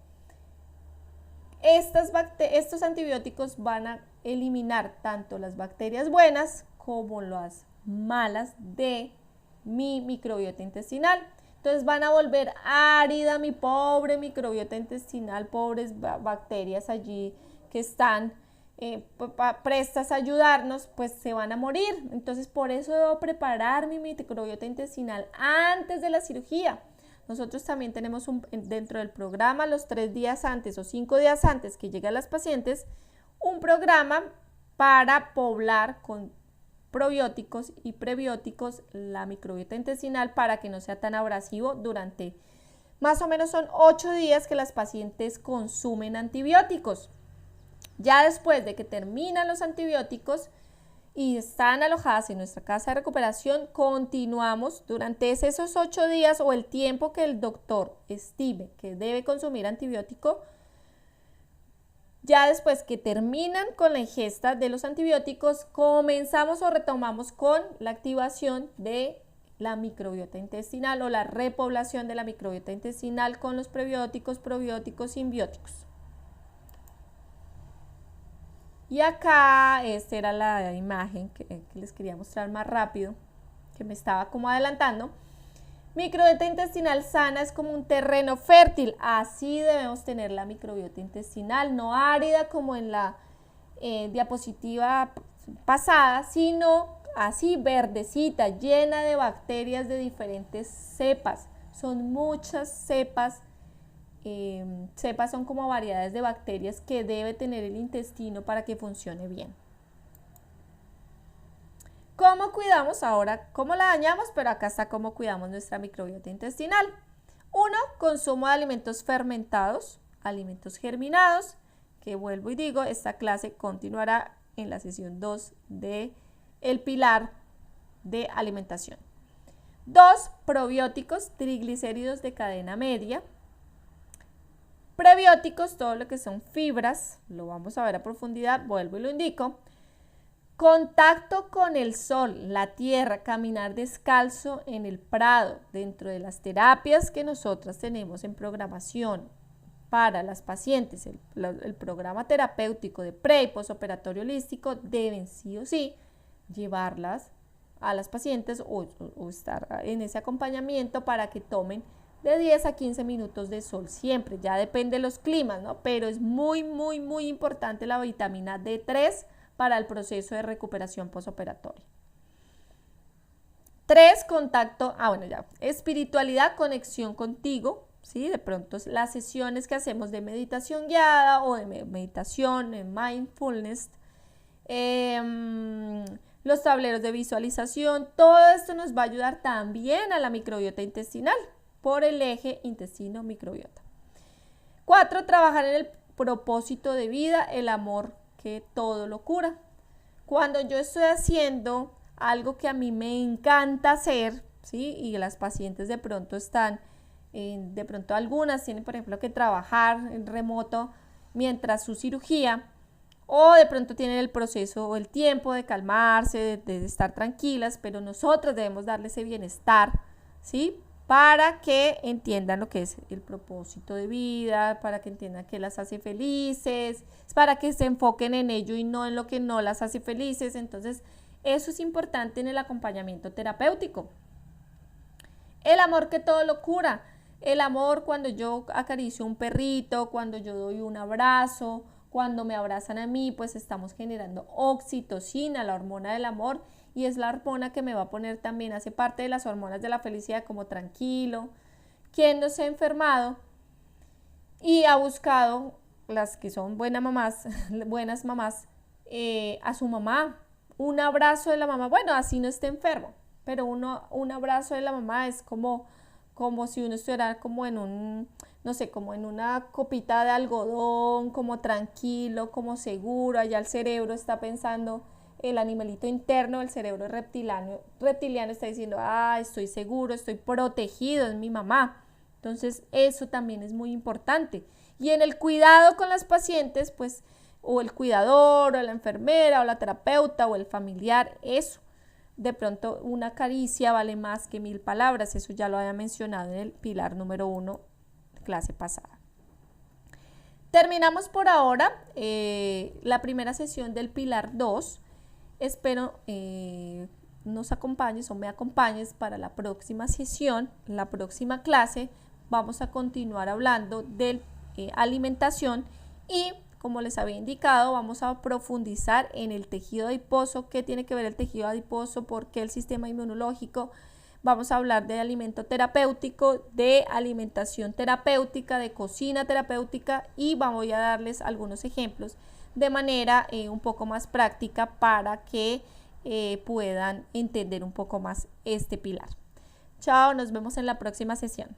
Estos antibióticos van a eliminar tanto las bacterias buenas como las malas de mi microbiota intestinal. Entonces van a volver árida mi pobre microbiota intestinal, pobres bacterias allí que están prestas a ayudarnos, pues se van a morir. Entonces por eso debo preparar mi microbiota intestinal antes de la cirugía. Nosotros también tenemos dentro del programa, los 3 días antes o 5 días antes que lleguen las pacientes, un programa para poblar con probióticos y prebióticos la microbiota intestinal para que no sea tan abrasivo durante más o menos son 8 días que las pacientes consumen antibióticos. Ya después de que terminan los antibióticos y están alojadas en nuestra casa de recuperación, continuamos durante esos 8 días o el tiempo que el doctor estime que debe consumir antibiótico. Ya después que terminan con la ingesta de los antibióticos, comenzamos o retomamos con la activación de la microbiota intestinal o la repoblación de la microbiota intestinal con los prebióticos, probióticos, simbióticos. Y acá, esta era la imagen que les quería mostrar más rápido, que me estaba como adelantando. Microbiota intestinal sana es como un terreno fértil, así debemos tener la microbiota intestinal, no árida como en la diapositiva pasada, sino así verdecita, llena de bacterias de diferentes cepas. Son muchas cepas. Cepas son como variedades de bacterias que debe tener el intestino para que funcione bien. ¿Cómo cuidamos ahora? ¿Cómo la dañamos? Pero acá está cómo cuidamos nuestra microbiota intestinal. 1. Consumo de alimentos fermentados, alimentos germinados, que vuelvo y digo, esta clase continuará en la sesión 2 de el pilar de alimentación. 2. Probióticos, triglicéridos de cadena media. Prebióticos, todo lo que son fibras, lo vamos a ver a profundidad, vuelvo y lo indico. Contacto con el sol, la tierra, caminar descalzo en el prado, dentro de las terapias que nosotras tenemos en programación para las pacientes, el programa terapéutico de pre y postoperatorio holístico, deben sí o sí llevarlas a las pacientes o estar en ese acompañamiento para que tomen de 10 a 15 minutos de sol siempre, ya depende de los climas, ¿no? Pero es muy, muy, muy importante la vitamina D3 para el proceso de recuperación postoperatoria. 3, contacto, espiritualidad, conexión contigo, ¿sí? De pronto las sesiones que hacemos de meditación guiada o de meditación, en mindfulness, los tableros de visualización, todo esto nos va a ayudar también a la microbiota intestinal por el eje intestino-microbiota. 4, trabajar en el propósito de vida, el amor que todo lo cura. Cuando yo estoy haciendo algo que a mí me encanta hacer, ¿sí? Y las pacientes de pronto algunas tienen, por ejemplo, que trabajar en remoto mientras su cirugía, o de pronto tienen el proceso o el tiempo de calmarse, de estar tranquilas, pero nosotros debemos darle ese bienestar, ¿sí? Para que entiendan lo que es el propósito de vida, para que entiendan qué las hace felices, para que se enfoquen en ello y no en lo que no las hace felices. Entonces, eso es importante en el acompañamiento terapéutico. El amor que todo lo cura. El amor cuando yo acaricio un perrito, cuando yo doy un abrazo, cuando me abrazan a mí, pues estamos generando oxitocina, la hormona del amor, y es la hormona que me va a poner también, hace parte de las hormonas de la felicidad, como tranquilo. Quien no se ha enfermado y ha buscado, las que son buenas mamás, a su mamá, un abrazo de la mamá, bueno, así no esté enfermo, pero un abrazo de la mamá es como si uno estuviera como en como en una copita de algodón, como tranquilo, como seguro. Allá el cerebro está pensando, el animalito interno, el cerebro reptiliano está diciendo, estoy seguro, estoy protegido, es mi mamá. Entonces eso también es muy importante. Y en el cuidado con las pacientes, pues, o el cuidador, o la enfermera, o la terapeuta, o el familiar, eso. De pronto una caricia vale más que 1000 palabras, eso ya lo había mencionado en el pilar número 1, clase pasada. Terminamos por ahora la primera sesión del pilar 2. Espero nos acompañes o me acompañes para la próxima sesión, la próxima clase. Vamos a continuar hablando de alimentación y, como les había indicado, vamos a profundizar en el tejido adiposo. ¿Qué tiene que ver el tejido adiposo? ¿Por qué el sistema inmunológico? Vamos a hablar de alimento terapéutico, de alimentación terapéutica, de cocina terapéutica y voy a darles algunos ejemplos de manera un poco más práctica para que puedan entender un poco más este pilar. Chao, nos vemos en la próxima sesión.